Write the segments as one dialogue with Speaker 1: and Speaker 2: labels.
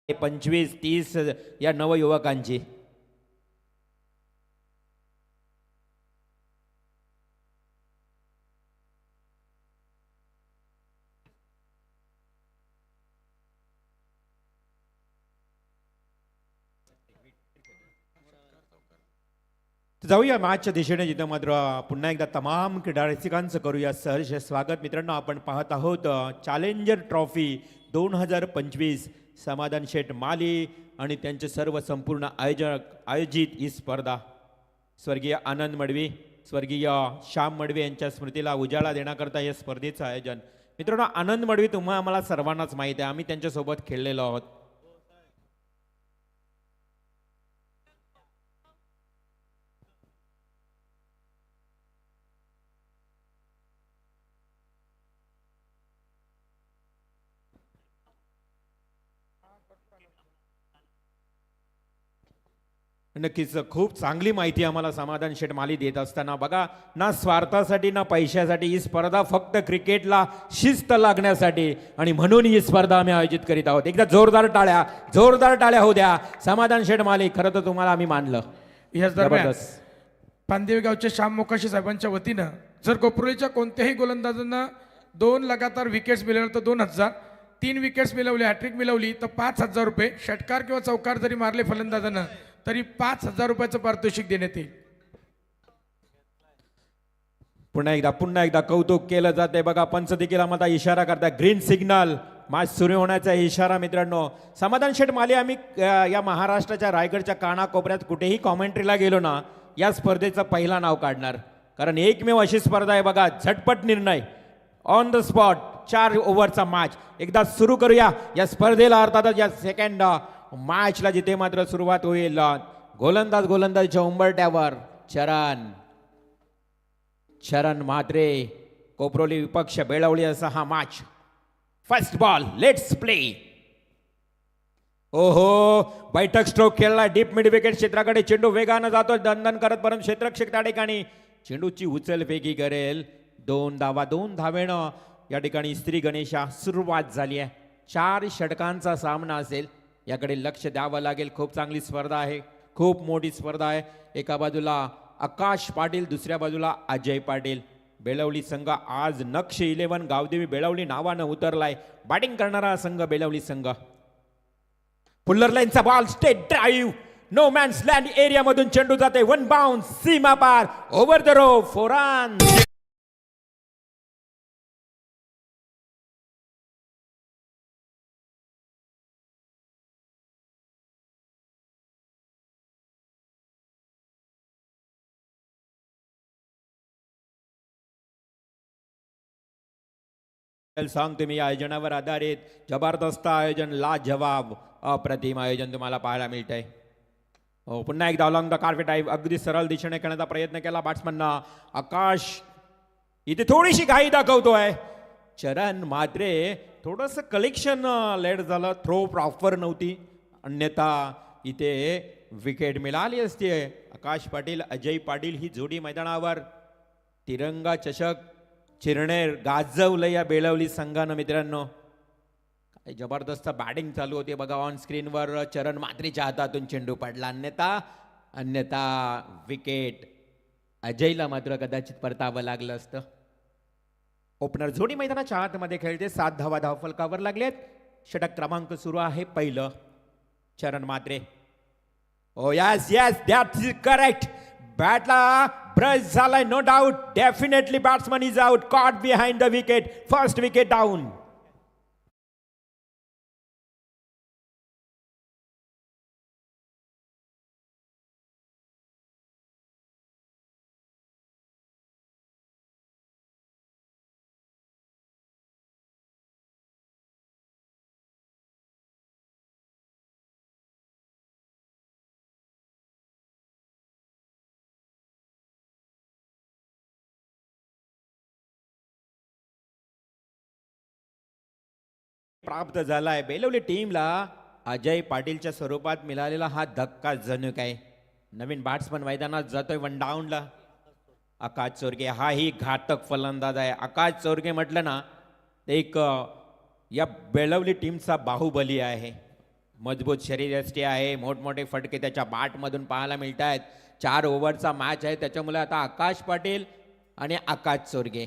Speaker 1: 25-30 या नवयुवकांची. जाऊया मॅचच्या दिशेने, जिथं मात्र पुन्हा एकदा तमाम क्रीडा रसिकांचं करूया सहर्ष स्वागत. मित्रांनो, आपण पाहत आहोत चॅलेंजर ट्रॉफी 2025 समाधान शेठ माली आणि त्यांचे सर्व संपूर्ण आयोजित ही स्पर्धा. स्वर्गीय आनंद मडवी, स्वर्गीय श्याम मडवी यांच्या स्मृतीला उजाळा देण्याकरता या स्पर्धेचं आयोजन. मित्रांनो, आनंद मडवी तुम्हा आम्हाला सर्वांनाच माहीत आहे, आम्ही त्यांच्यासोबत खेळलेलो आहोत. नक्कीच खूप चांगली माहिती आम्हाला समाधान शेठ माली देत असताना. बघा, ना स्वार्थासाठी ना पैशासाठी ही स्पर्धा, फक्त क्रिकेटला शिस्त लागण्यासाठी, आणि म्हणून ही स्पर्धा आम्ही आयोजित करीत आहोत. एकदा जोरदार टाळ्या होऊ द्या समाधान शेठ माली. खरं तर तुम्हाला आम्ही मानलं.
Speaker 2: याच दरम्यान पांदेव गावच्या श्याम मोकाशी साहेबांच्या वतीनं जर कोपरोलीच्या कोणत्याही गोलंदाजांना 2 लगातार विकेट्स मिळवल्या तर 2000, 3 विकेट्स मिळवली, हॅट्रिक मिळवली तर 5000 रुपये, षटकार किंवा चौकार जरी मारले फलंदाजांना तरी 5000 रुपयाचं पारितोषिक देण्यात येईल.
Speaker 1: पुन्हा एकदा कौतुक केलं जाते. बघा, पंच देखील आम्हाला इशारा करतात, ग्रीन सिग्नल, मॅच सुरू होण्याचा इशारा. मित्रांनो, समाधान शेठ माली, आम्ही या महाराष्ट्राच्या रायगडच्या कानाकोपऱ्यात कुठेही कॉमेंट्रीला गेलो ना, या स्पर्धेचं पहिला नाव काढणार. कारण एकमेव अशी स्पर्धा आहे बघा, झटपट निर्णय, ऑन द स्पॉट, 4 ओव्हरचा मॅच. एकदा सुरू करूया या स्पर्धेला, अर्थातच या सेकंड मॅचला, जिथे मात्र सुरुवात होईल गोलंदाजच्या उंबरट्यावर चरण म्हात्रे, कोपरोली विपक्ष बेळवली असा हा match. First ball, let's play. ओहो, बैठक स्ट्रोक खेळला, डीप मिड विकेट क्षेत्राकडे चेंडू वेगानं जातो, दणदण करत, परंतु क्षेत्ररक्षक त्या ठिकाणी चेंडूची उचलफेकी करेल. 2 धावेनं या ठिकाणी श्री गणेशा सुरुवात झाली आहे. 4 षटकांचा सामना असेल, याकडे लक्ष द्यावं लागेल. खूप चांगली स्पर्धा आहे, खूप मोठी स्पर्धा आहे. एका बाजूला आकाश पाटील, दुसऱ्या बाजूला अजय पाटील. बेळवली संघ आज नक्ष 11 गावदेवी बेळवली नावानं उतरलाय. बॅटिंग करणारा संघ बेळवली संघ. पुल्लर लाईनचा ball, straight drive, no man's land एरियामधून चेंडू जाते, 1 बाउन्स, सीमा पार, ओव्हर द रो, 4 रन. सांगतो मी, आयोजनावर आधारित जबरदस्त आयोजन, लाजवाब, अप्रतिम आयोजन तुम्हाला पाहायला मिळत आहे. हो, पुन्हा एकदा अलॉंग द कार्पेट आहे, अगदी सरळ दिशेने खेळण्याचा प्रयत्न केला बॅट्समनना. आकाश इथे थोडीशी घाई दाखवतोय. चरण मात्रे थोडंसं कलेक्शन लेट झालं, थ्रो प्रॉपर नव्हती, अन्यथा इथे विकेट मिळाली असते. आकाश पाटील, अजय पाटील ही जोडी मैदानावर. तिरंगा चषक चिरणे गाजवलं या बेळवली संघानं. मित्रांनो, काय जबरदस्त बॅटिंग चालू होती बघा. ऑन स्क्रीनवर चरण मात्रेच्या हातातून चेंडू पडला, अन्यथा विकेट अजयला मात्र कदाचित परतावं लागलं असतं. ओपनर जोडी मैदानाच्या आतमध्ये खेळते. 7 धावा धावफलकावर लागलेत. षटक क्रमांक सुरू आहे पहिलं. Charan Mhatre, oh yes that is correct. बॅटला ब्रश झालाय, no doubt, definitely batsman is out, caught behind the wicket, first wicket down. प्राप्त झालाय बेळवली टीमला. अजय पाटीलच्या स्वरूपात मिळालेला हा धक्का जणू काय. नवीन बॅट्समन मैदानात जातोय 1 डाऊनला. आकाश चोरगे हाही घातक फलंदाज आहे. आकाश चोरगे म्हटलं ना, एक या बेळवली टीमचा बाहुबली आहे. मजबूत शरीरयष्टी आहे, मोठमोठे फटके त्याच्या बॅटमधून पाहायला मिळत आहेत. 4 ओव्हरचा मॅच आहे, त्याच्यामुळे आता आकाश पाटील आणि आकाश चोरगे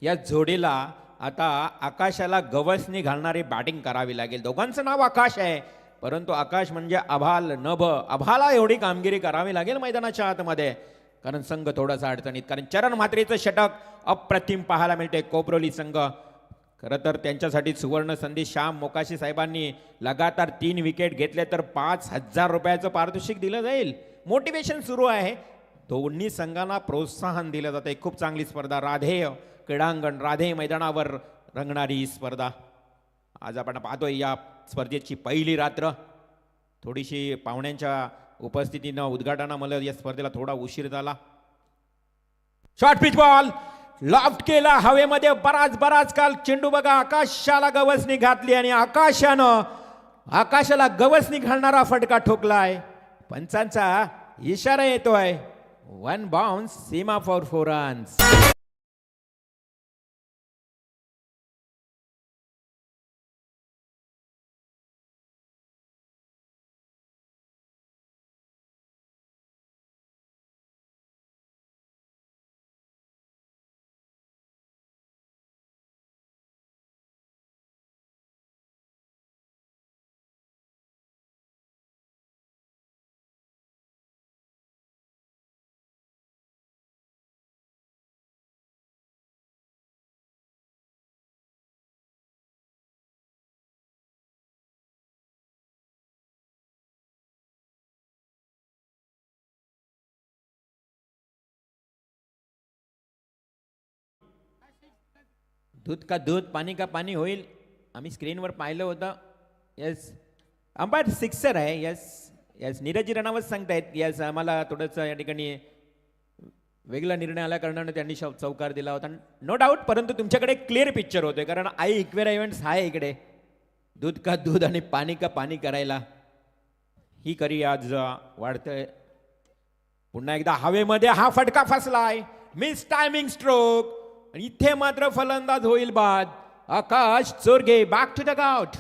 Speaker 1: या जोडीला आता आकाशाला गवसणी घालणारी बॅटिंग करावी लागेल. दोघांचं नाव आकाश आहे, परंतु आकाश म्हणजे आभाल नभ, आभाला एवढी कामगिरी करावी लागेल मैदानाच्या आतमध्ये, कारण संघ थोडासा अडचणीत. कारण चरण म्हात्रेचं षटक अप्रतिम पाहायला मिळते. कोपरोली संघ खरं तर त्यांच्यासाठी सुवर्ण संधी. श्याम मोकाशी साहेबांनी लगातार 3 विकेट घेतले तर 5,000 रुपयाचं पारितोषिक दिलं जाईल. मोटिवेशन सुरू आहे, दोन्ही संघांना प्रोत्साहन दिलं जाते. खूप चांगली स्पर्धा. राधेय क्रीडांगण, राधे मैदानावर रंगणारी ही स्पर्धा आज आपण पाहतोय. या स्पर्धेची पहिली रात्र, थोडीशी पाहुण्यांच्या उपस्थितीनं उद्घाटनामुळे या स्पर्धेला थोडा उशीर झाला. शॉर्ट पिच बॉल लॉफ्ट केला हवेमध्ये, बराच काल चेंडू बघा आकाशाला गवसणी घातली आणि आकाशाला गवसणी घालणारा फटका ठोकलाय. पंचांचा इशारा येतोय. 1 बाउन्स, सीमा फॉर 4 रन्स. दूध का दूध, पाणी का पाणी होईल. आम्ही स्क्रीनवर पाहिलं होतं. येस, अंपायर सिक्सर आहे. येस नीरजी रनावत सांगतायत. येस, आम्हाला थोडंसं या ठिकाणी वेगळा निर्णय आल्या कारणाने त्यांनी चौकार दिला होता, नो डाऊट. परंतु तुमच्याकडे क्लिअर पिक्चर होतोय, कारण आई इक्वेरा इव्हेंट्स आहे इकडे. दूध का दूध आणि पाणी का पाणी करायला ही करी आज वाढतंय. पुन्हा एकदा हवेमध्ये हा फटका फसलाय. मिस टायमिंग स्ट्रोक, आणि इथे मात्र फलंदाज होईल बाद. Akash Chorge back to the out.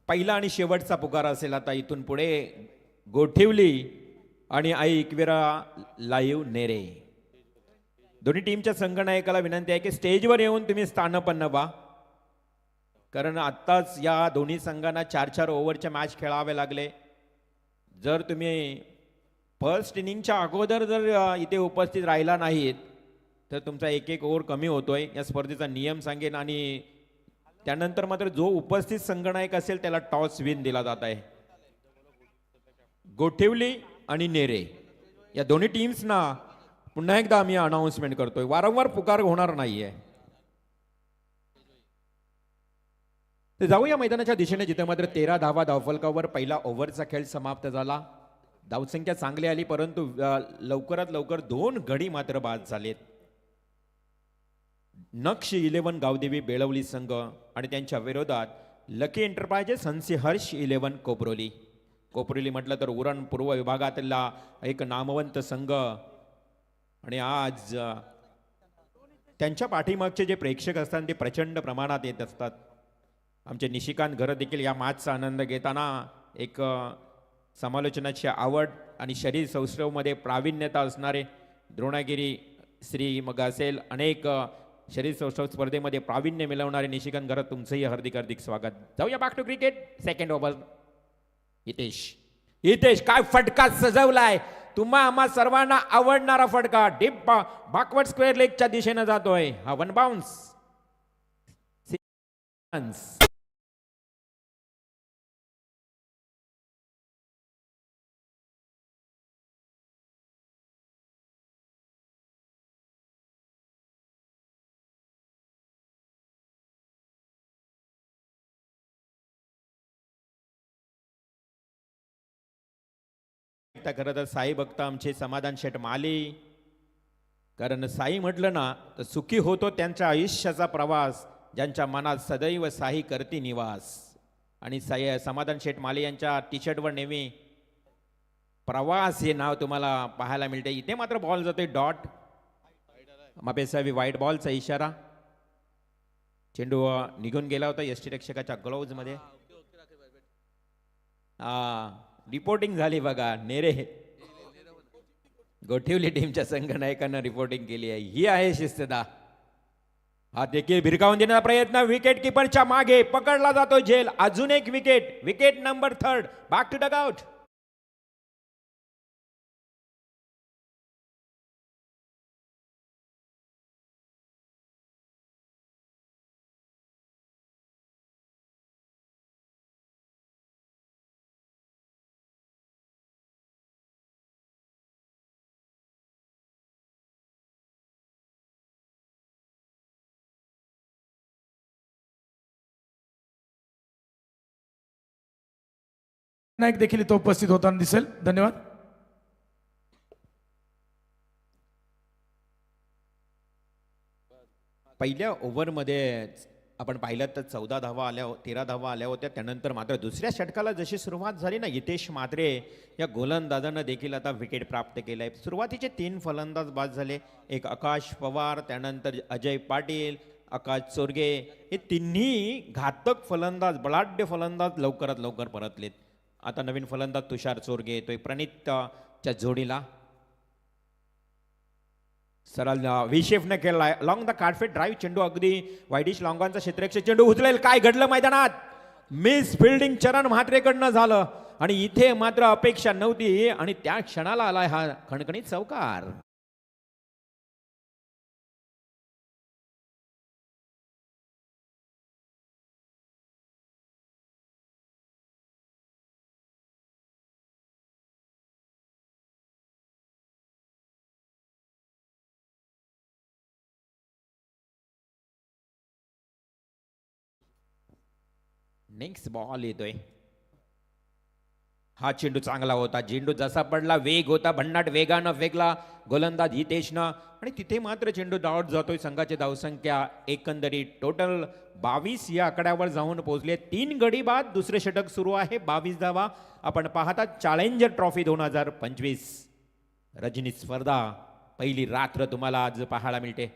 Speaker 1: पहिला आणि शेवटचा पुकार असेल आता इथून पुढे. गोठिवली आणि आई इक्वेरा लाईव्ह नेरे. दोन्ही टीमच्या संघनायकाला विनंती आहे की स्टेजवर येऊन तुम्ही स्थानपन्न व्हा, कारण आत्ताच या दोन्ही संघांना 4-4 ओव्हरचे मॅच खेळावे लागले. जर तुम्ही फर्स्ट इनिंगच्या अगोदर जर इथे उपस्थित राहिला नाहीत तर तुमचा 1-1 ओव्हर कमी होतोय. या स्पर्धेचा नियम सांगेन, आणि त्यानंतर मात्र जो उपस्थित संघनायक असेल त्याला टॉस विन दिला जात आहे. गोठिवली आणि नेरे या दोन्ही टीम्सना पुन्हा एकदा आम्ही अनाउन्समेंट करतोय, वारंवार पुकार होणार नाहीये. तर जाऊया मैदानाच्या दिशेने, जिथे मात्र 13 धावा धावफलकावर पहिला ओव्हरचा खेळ समाप्त झाला. धावसंख्या चांगली आली, परंतु लवकरात लवकर 2 गडी मात्र बाद झालेत. नक्ष 11 गावदेवी बेळवली संघ आणि त्यांच्या विरोधात लकी एंटरप्राइजेस हंसी-हर्ष 11 कोपरोली. कोपरोली म्हटलं तर उरण पूर्व विभागातला एक नामवंत संघ, आणि आज त्यांच्या पाठीमागचे जे प्रेक्षक असतात ते प्रचंड प्रमाणात येत असतात. आमचे निशिकांत घर देखील या मॅचचा आनंद घेताना एक समालोचनाची आवड आणि शरीर सौष्ठवमध्ये प्रावीण्यता असणारे द्रोणागिरी श्री मग असेल, अनेक शरीर सौष्ठव स्पर्धेमध्ये प्रावीण्य मिळवणारे निशिकांत घर, तुमचंही हार्दिक हार्दिक स्वागत. जाऊया back to cricket. Second over. Hitesh काय फटका सजवलाय. तुम्हा आम्हा सर्वांना आवडणारा फटका डीप बॅकवर्ड स्क्वेअर लेगच्या दिशेने जातोय. हा 1 बाउन्स. खरं तर साई भक्त आमचे समाधान शेठ माली, कारण साई म्हटलं ना तर सुखी होतो त्यांच्या आयुष्याचा प्रवास, ज्यांच्या मनात सदैव साई करती निवास. आणि समाधान शेठ माले यांच्या टी शर्टवर नेहमी प्रवास हे नाव तुम्हाला पाहायला मिळते. इथे मात्र बॉल जातोय डॉट, मापेसावी वाईट बॉलचा इशारा. चेंडू निघून गेला होता यष्टी रक्षकाच्या ग्लोव्ज मध्ये. रिपोर्टिंग झाली बघा, नेरे गोठिवली टीमच्या संघनायकांना रिपोर्टिंग केली आहे. ही आहे शिस्तता. हा देखील भिरकावून देण्याचा प्रयत्न, विकेट किपरच्या मागे पकडला जातो झेल. अजून एक wicket, wicket number 3. Back to dugout.
Speaker 2: Naik देखील इथं उपस्थित होताना दिसेल. धन्यवाद.
Speaker 1: पहिल्या ओव्हरमध्ये आपण पाहिलं तर 14 धावा आल्या, 13 धावा आल्या होत्या. त्यानंतर मात्र दुसऱ्या षटकाला जशी सुरुवात झाली ना, हितेश मात्रे या गोलंदाजानं देखील आता विकेट प्राप्त केलं आहे. सुरुवातीचे 3 फलंदाज बाद झाले. एक आकाश पवार, त्यानंतर अजय पाटील, आकाश चोरगे, हे तिन्ही घातक फलंदाज, बलाढ्य फलंदाज लवकरात लवकर परतलेत. आता नवीन फलंदाज तुषार चोरगे येतोय प्रणितच्या जोडीला. सरळ विशेफने केलाय लॉंग द कार्डफेट ड्राईव्ह. चेंडू अगदी वाईडिश लॉंगांचा क्षेत्ररक्षक चेंडू उचलेल. काय घडलं मैदानात? मिस फिल्डिंग चरण म्हात्रेकडनं झालं आणि इथे मात्र अपेक्षा नव्हती आणि त्या क्षणाला आलाय हा खणखणीत चौकार. नेक्स्ट बॉल येतोय. हा चेंडू चांगला होता. चेंडू जसा पडला, वेग होता, भन्नाट वेगानं फेकला गोलंदाज हितेशनं आणि तिथे मात्र चेंडू डाऊट जातोय. संघाची धावसंख्या एकंदरीत टोटल 22 या आकड्यावर जाऊन पोहोचले. 3 गडी बाद दुसरे षटक सुरू आहे. 22 धावा. आपण पाहता चॅलेंजर ट्रॉफी 2025 रजनी स्पर्धा पहिली रात्र तुम्हाला आज पाहायला मिळते.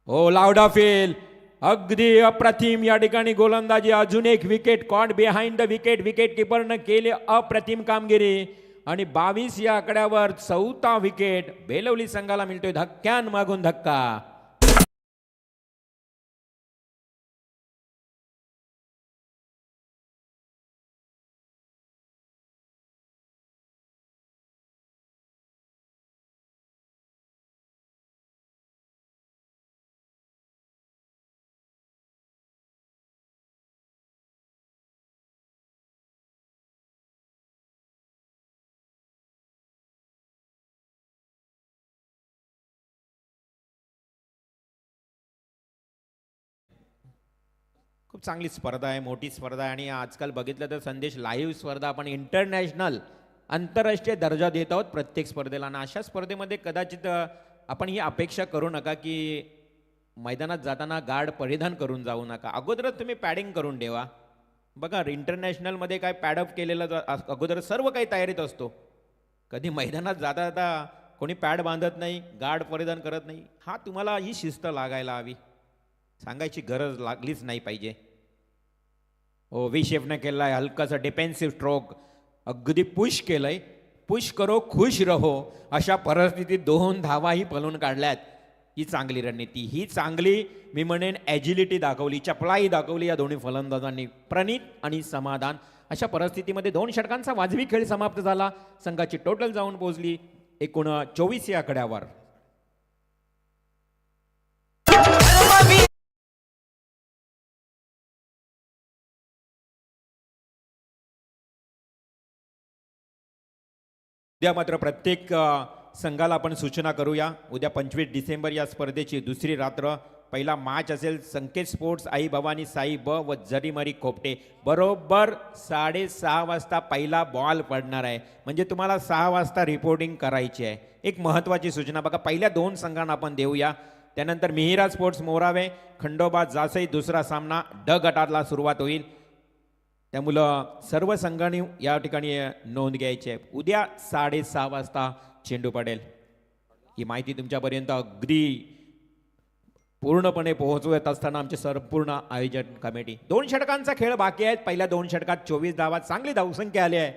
Speaker 1: हो, लावडा फेल, अगदी अप्रतिम या ठिकाणी गोलंदाजी. अजून एक wicket caught behind the wicket. Wicket किपरनं केले अप्रतिम कामगिरी आणि 22 या आकड्यावर 4था विकेट बेलवली संघाला मिळतोय. धक्क्यान मागून धक्का. खूप चांगली स्पर्धा आहे, मोठी स्पर्धा आहे आणि आजकाल बघितलं तर संदेश लाईव्ह स्पर्धा आपण इंटरनॅशनल आंतरराष्ट्रीय दर्जा देत आहोत प्रत्येक स्पर्धेला. आणि अशा स्पर्धेमध्ये कदाचित आपण ही अपेक्षा करू नका की मैदानात जाताना गार्ड परिधान करून जाऊ नका. अगोदरच तुम्ही पॅडिंग करून ठेवा. बघा इंटरनॅशनलमध्ये काय पॅडअप केलेलं अगोदर सर्व काही तयारीत असतो. कधी मैदानात जाता जाता कोणी पॅड बांधत नाही, गार्ड परिधान करत नाही. हा तुम्हाला ही शिस्त लागायला हवी, सांगायची गरज लागलीच नाही पाहिजे. हो, विशेफने केलाय हलकासा डिफेन्सिव्ह स्ट्रोक. अगदी पुश केलंय. पुश करो खुश रहो अशा परिस्थितीत 2 धावाही पळून काढल्यात. ही चांगली रणनीती, ही चांगली मी म्हणेन ॲजिलिटी दाखवली, चपळाई दाखवली या दोन्ही फलंदाजांनी. प्रणित आणि समाधान. अशा परिस्थितीमध्ये 2 षटकांचा वाजवी खेळ समाप्त झाला. संघाची टोटल जाऊन पोहोचली 24 या आकड्यावर. उद्या मात्र प्रत्येक संघाला आपण सूचना करूया. उद्या 25 डिसेंबर या स्पर्धेची दुसरी रात्र. पहिला मॅच असेल संकेत स्पोर्ट्स आई भवानी साई ब व जरीमरी खोपटे. बरोबर 6:30 वाजता पहिला बॉल पडणार आहे. म्हणजे तुम्हाला 6 वाजता रिपोर्टिंग करायची आहे. एक महत्त्वाची सूचना बघा, पहिल्या 2 संघांना आपण देऊया. त्यानंतर मिहिरा स्पोर्ट्स मोरावे खंडोबा जासई दुसरा सामना ड गटातला सुरुवात होईल. त्यामुळं सर्व संघांनी या ठिकाणी नोंद घ्यायची आहे. उद्या 6:30 वाजता चेंडू पडेल. ही माहिती तुमच्यापर्यंत अगदी पूर्णपणे पोहोचवत असताना आमचे संपूर्ण आयोजन कमिटी. 2 षटकांचा खेळ बाकी आहे. पहिल्या 2 षटकात 24 धावा, चांगली धावसंख्या आली आहे,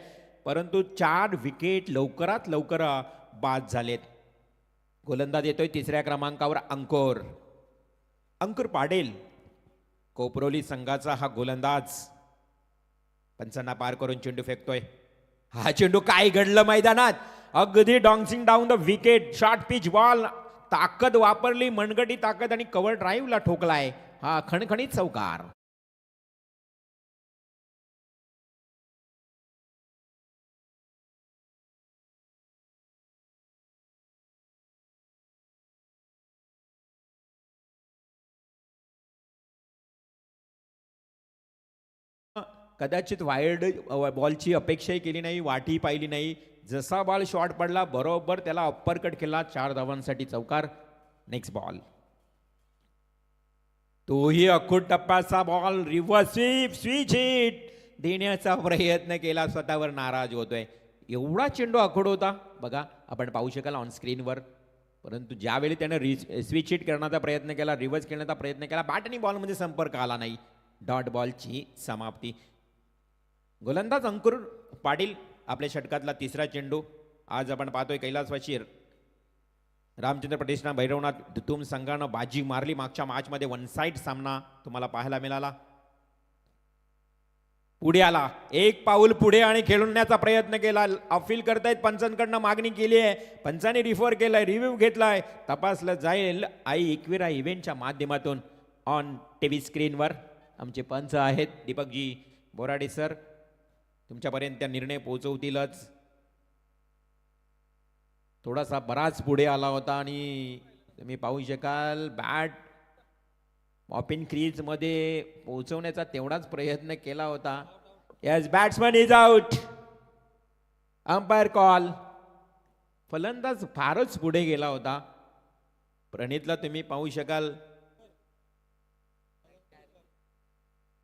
Speaker 1: परंतु 4 विकेट लवकरात लवकर बाद झालेत. गोलंदाज येतोय तिसऱ्या क्रमांकावर अंकुर पाटील. कोपरोली संघाचा हा गोलंदाज पंचांना पार करून चेंडू फेकतोय. हा चेंडू काय घडलं मैदानात, अगदी dancing down the wicket, short pitch ball, ताकद वापरली, मनगटी ताकद आणि कव्हर ड्राईव्हला ठोकलाय. हा खणखणीत चौकार. कदाचित वाईड बॉलची अपेक्षाही केली नाही, वाटी पाहिली नाही. जसा बॉल शॉर्ट पडला बरोबर त्याला अप्पर कट केला. 4 धावांसाठी चौकार. नेक्स्ट बॉल, तोही अखूट टप्प्याचा बॉल, रिव्हर्स स्विच हिट देण्याचा प्रयत्न केला, स्वतःवर नाराज होतोय. एवढा चेंडू अखूट होता बघा, आपण पाहू शकाल ऑन स्क्रीनवर. परंतु ज्यावेळी त्याने स्विच हिट करण्याचा प्रयत्न केला, रिव्हर्स करण्याचा प्रयत्न केला, बॅट आणि बॉलमध्ये संपर्क आला नाही. डॉट बॉलची समाप्ती. गोलंदाज अंकुर पाटील आपल्या षटकातला तिसरा चेंडू. आज आपण पाहतोय कैलासवासी रामचंद्र प्रतिष्ठान भैरवनाथ दुतुम संघानं बाजी मारली. मागच्या मॅचमध्ये 1 साइड सामना तुम्हाला पाहायला मिळाला. पुढे आला, एक पाऊल पुढे आणि खेळवण्याचा प्रयत्न केला. अपील करतायत, पंचांकडनं मागणी केली आहे, पंचांनी रिफर केलाय, रिव्ह्यू घेतलाय, तपासलं जाईल आई एकविरा इव्हेंटच्या माध्यमातून. ऑन टीव्ही स्क्रीनवर आमचे पंच आहेत दीपकजी बोराडे सर, तुमच्यापर्यंत त्या निर्णय पोहोचवतीलच. थोडासा बराच पुढे आला होता आणि तुम्ही पाहू शकाल बॅट ऑपिन क्रीज मध्ये पोहोचवण्याचा तेवढाच प्रयत्न केला होता. Yes, batsman is out. Umpire call. फलंदाज फारच पुढे गेला होता. प्रणितला तुम्ही पाहू शकाल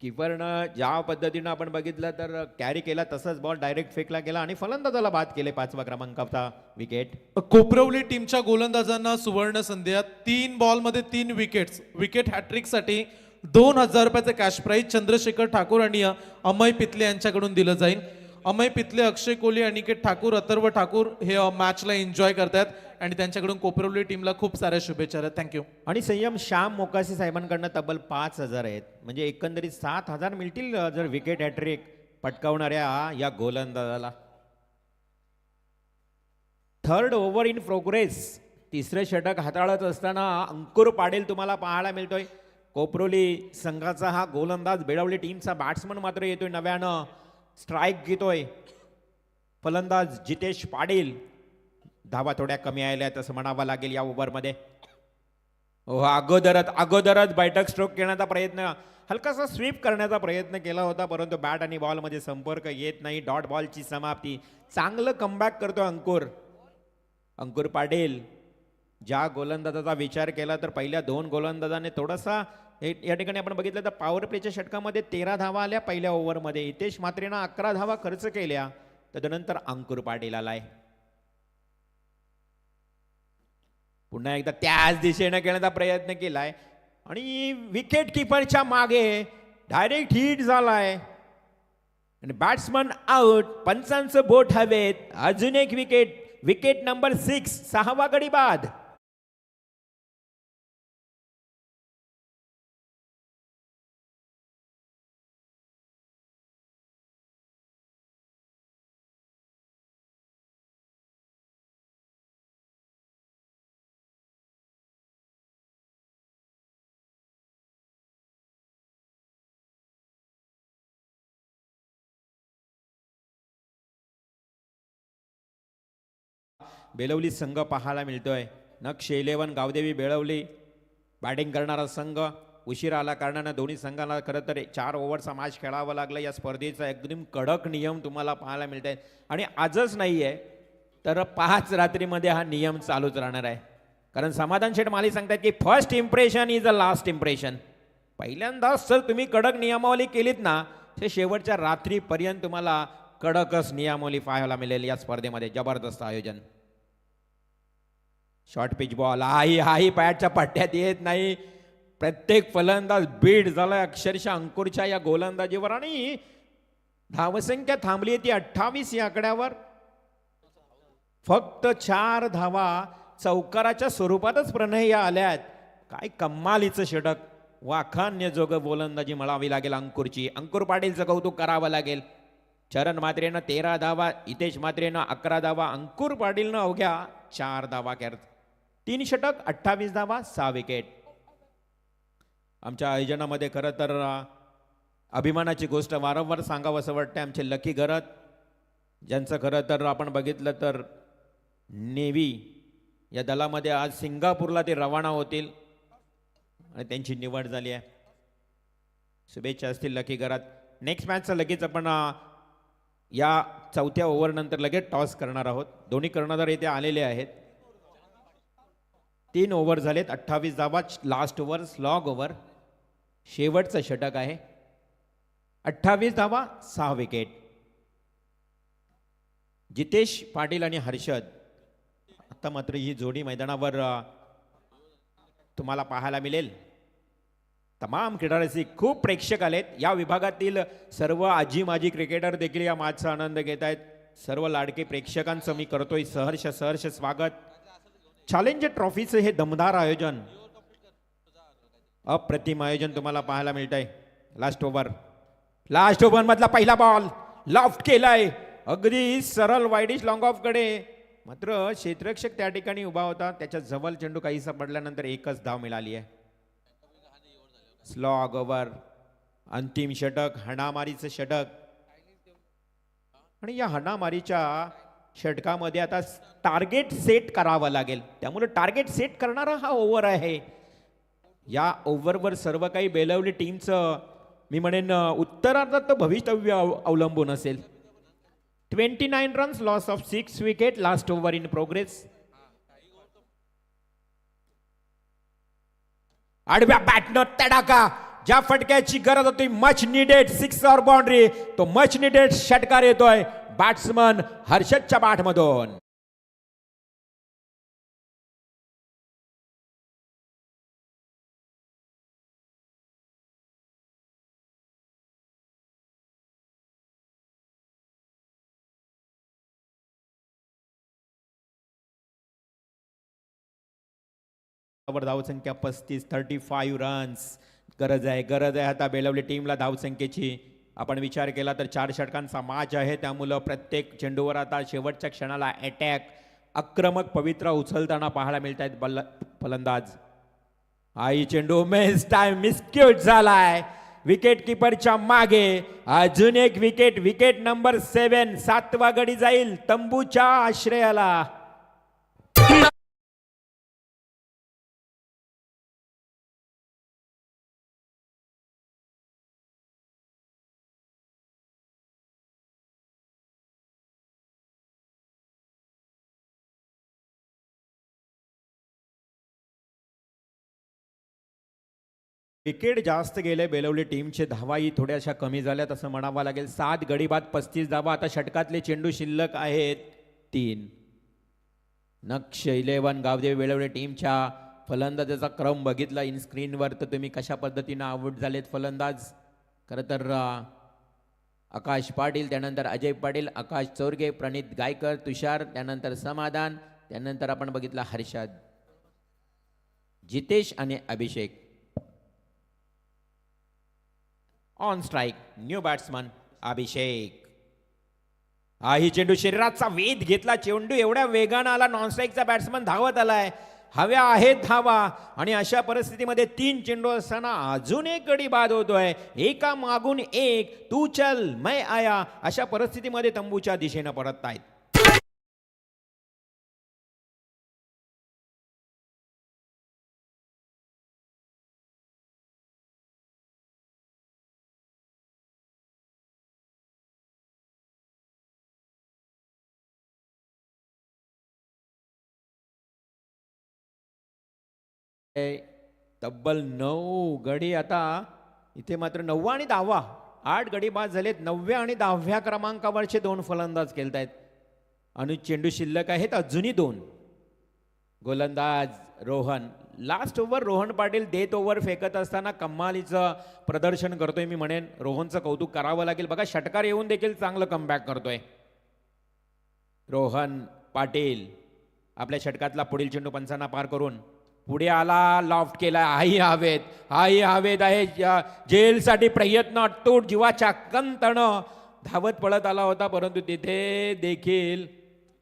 Speaker 1: कीपरनं ज्या पद्धतीनं आपण बघितलं तर कॅरी केला, तसंच बॉल डायरेक्ट फेकला गेला आणि फलंदाजाला बाद केले 5व्या क्रमांकाचा विकेट.
Speaker 3: कोपरवली टीमच्या गोलंदाजांना सुवर्ण संधी. 3 बॉलमध्ये 3 विकेट्स. विकेट हॅट्रिकसाठी 2000 रुपयाचे कॅश प्राईज चंद्रशेखर ठाकूर आणि अमय पितले यांच्याकडून दिलं जाईल. अमय पितले, अक्षय कोहली, अनिकेत ठाकूर, अथर्व ठाकूर हे मॅचला एन्जॉय करतात आणि त्यांच्याकडून कोपरवली टीमला खूप साऱ्या शुभेच्छा आहेत. थँक्यू.
Speaker 1: आणि संयम श्याम मोकाशी साहेबांकडनं तब्बल 5000 आहेत, म्हणजे एकंदरीत 7000 मिळतील जर विकेट हॅट्रिक पटकावणाऱ्या या गोलंदाजाला. 3rd over in progress. तिसरे षटक हाताळत असताना अंकुर पाटील तुम्हाला पाहायला मिळतोय. कोपरोली संघाचा हा गोलंदाज, बेळवली टीमचा बॅट्समन मात्र येतोय नव्यानं, स्ट्राईक घेतोय. फलंदाज जितेश पाटील. धावा थोड्या कमी आल्या तसं म्हणावं लागेल या ओव्हरमध्ये. अगोदरच बैठक स्ट्रोक करण्याचा प्रयत्न, हलकासा स्वीप करण्याचा प्रयत्न केला होता, परंतु बॅट आणि बॉलमध्ये संपर्क येत नाही. डॉट बॉलची समाप्ती. चांगलं कमबॅक करतो अंकुर पाटील. ज्या गोलंदाजाचा विचार केला तर पहिल्या 2 गोलंदाजाने थोडासा या ठिकाणी आपण बघितलं तर पॉवर प्लेच्या षटकामध्ये 13 धावा आल्या पहिल्या ओव्हरमध्ये. हितेश म्हात्रेनं 11 धावा खर्च केल्या. तदनंतर अंकुर पाटील आलाय. पुन्हा एकदा त्याच दिशेनं खेळण्याचा प्रयत्न केलाय आणि विकेट किपरच्या मागे डायरेक्ट हिट झालाय आणि बॅट्समन आउट. पंचांचं बोट हवेत. अजून एक विकेट नंबर 6, 6वा गडी बाद. बेलवली संघ पाहायला मिळतोय. नक्ष 11 गावदेवी बेळवली बॅटिंग करणारा संघ. उशीर आला कारणानं दोन्ही संघाला खरं तर 4 ओव्हरचा मॅच खेळावा लागला. या स्पर्धेचा एकदम कडक नियम तुम्हाला पाहायला मिळत आहेत आणि आजच नाही आहे तर 5 रात्रीमध्ये हा नियम चालूच राहणार आहे. कारण समाधान शेठ माली सांगतात की first impression is a last impression. पहिल्यांदाच जर तुम्ही कडक नियमावली केलीत ना ते शेवटच्या रात्रीपर्यंत तुम्हाला कडकच नियमावली पाहायला मिळेल या स्पर्धेमध्ये. जबरदस्त आयोजन. शॉर्ट पिच बॉल हाही पॅटच्या पट्ट्यात येत नाही. प्रत्येक फलंदाज बीड झालाय अक्षरशः अंकुरच्या या गोलंदाजीवर आणि धावसंख्या थांबली ती 28 या आकड्यावर. फक्त 4 धावा चौकाराच्या स्वरूपातच प्रणय या आल्यात. काय कमालीचं षटक. वाखान्यजोग गोलंदाजी म्हणावी लागेल अंकुरची. अंकुर पाटीलचं कौतुक करावं लागेल. चरण मात्रेनं 13 धावा, हितेश मात्रेनं 11 धावा, अंकुर पाटीलनं अवघ्या 4 धावा केल्या. 3 षटक 28 धावा 6 विकेट. आमच्या आयोजनामध्ये खरं तर अभिमानाची गोष्ट वारंवार सांगावं असं वाटतं. आमचे लकी घरत ज्यांचं खरं तर आपण बघितलं तर नेव्ही या दलामध्ये आज सिंगापूरला ते रवाना होतील आणि त्यांची निवड झाली आहे. शुभेच्छा असतील लकी घरात. नेक्स्ट मॅचचं लगेच आपण या 4थ्या ओव्हरनंतर लगेच टॉस करणार आहोत. दोन्ही कर्णधार इथे आलेले आहेत. 3 ओव्हर झालेत. 28 धावा. Last over slog over. शेवटचं षटक आहे. 28 धावा 6 विकेट. जितेश पाटील आणि हर्षद आता मात्र ही जोडी मैदानावर तुम्हाला पाहायला मिळेल. तमाम क्रीडारसिक खूप प्रेक्षक आलेत. या विभागातील सर्व आजी माजी क्रिकेटर देखील या मॅचचा आनंद घेत आहेत. सर्व लाडके प्रेक्षकांचं मी करतोय सहर्ष स्वागत. चॅलेंजर ट्रॉफीचं हे दमदार आयोजन, अप्रतिम आयोजन तुम्हाला पाहायला मिळत आहे. लास्ट ओव्हर मधला पहिला बॉल लॉफ्ट केलाय अगदी सरळ वाईडिश लॉंग ऑफ कडे. मात्र क्षेत्ररक्षक त्या ठिकाणी उभा होता. त्याच्या जवळ चेंडू काहीसा पडल्यानंतर एकच धाव मिळाली आहे. Slog over. अंतिम षटक हाणामारीचं षटक आणि या हाणामारीच्या षटकामध्ये आता टार्गेट सेट करावं लागेल. त्यामुळे टार्गेट सेट करणारा हा ओव्हर आहे. या ओव्हरवर सर्व काही बेलवली टीमचं मी म्हणेन उत्तरार्धात भवितव्य अवलंबून असेल. 29 runs loss of 6 wicket. Last over in progress. आडव्या बॅटनं तडाका. ज्या फटक्याची गरज होती मच निडेड 6 और बाउंड्री, तो मच निडेड षटकार येतोय बॅट्समन हर्षदच्या बॅटमधून. धावसंख्या 35. 35 रन्स गरज आहे आता बेलवली टीमला धावसंख्येची. आपण विचार केला तर 4 षटकांचा मॅच आहे. त्यामुळं प्रत्येक चेंडूवर आता शेवटच्या क्षणाला अटॅक आक्रमक पवित्रा उचलताना पाहायला मिळत आहेत फलंदाज. आई चेंडू मिसक्यूट झालाय विकेट किपरच्या मागे. अजून एक विकेट नंबर 7. 7वा गडी जाईल तंबूच्या आश्रयाला. विकेट जास्त गेले बेलवली टीमचे. धावाही थोड्याशा कमी झाल्यात असं म्हणावं लागेल. 7 गडी बाद 35 धावा. आता षटकातले चेंडू शिल्लक आहेत 3. नक्ष 11 गावदेवी बेलवली टीमच्या फलंदाजाचा क्रम बघितला इन स्क्रीनवर तर तुम्ही कशा पद्धतीनं आउट झालेत फलंदाज. खरं तर आकाश पाटील, त्यानंतर अजय पाटील, आकाश चोरगे, प्रणित गायकर, तुषार, त्यानंतर समाधान, त्यानंतर आपण बघितला हर्षद, जितेश आणि अभिषेक. ऑन स्ट्राईक न्यू बॅट्समन अभिषेक. ही चेंडू शरीराचा वेध घेतला. चेंडू एवढ्या वेगानं आला. नॉन स्ट्राईकचा बॅट्समन धावत आलाय. हव्या आहेत धावा आणि अशा परिस्थितीमध्ये 3 चेंडू असताना अजून एक गडी बाद होतोय. एका मागून एक. तू चल मैं आया अशा परिस्थितीमध्ये तंबूच्या दिशेनं परत आहेत. तब्बल 9 गडी आता इथे मात्र 9 आणि 10 8 गडी बाद झालेत. 9व्या आणि 10व्या क्रमांकावरचे 2 फलंदाज खेळतायत. आणि चेंडू शिल्लक आहेत अजूनही 2. गोलंदाज Rohan. Last over Rohan Patil death over फेकत असताना कमालीचं प्रदर्शन करतोय. मी म्हणेन रोहनचं कौतुक करावं लागेल. बघा षटकार येऊन देखील चांगलं कमबॅक करतोय रोहन पाटील. आपल्या षटकातला पुढील चेंडू पंचांना पार करून पुढे आला. लॉफ्ट केला. हाही हवेत आहे. जेलसाठी प्रयत्न अटूट जीवाच्या कंतनं धावत पळत आला होता, परंतु तिथे देखील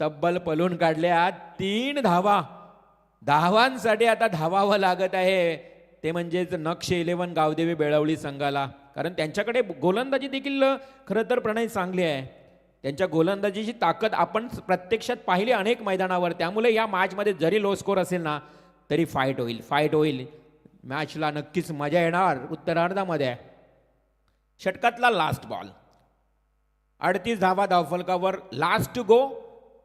Speaker 1: तब्बल पलून काढल्या. 3 धावा. धावांसाठी आता धावावं लागत आहे. ते म्हणजेच नक्ष 11 गावदेवी बेळवली संघाला. कारण त्यांच्याकडे गोलंदाजी देखील खरं तर प्रणय चांगली आहे. त्यांच्या गोलंदाजीची ताकद आपण प्रत्यक्षात पाहिली अनेक मैदानावर. त्यामुळे या मॅचमध्ये जरी लो स्कोर असेल ना तरी फाईट होईल. मॅचला नक्कीच मजा येणार उत्तरार्धामध्ये. षटकातला लास्ट बॉल. 38 धावा धावफलकावर. लास्ट गो.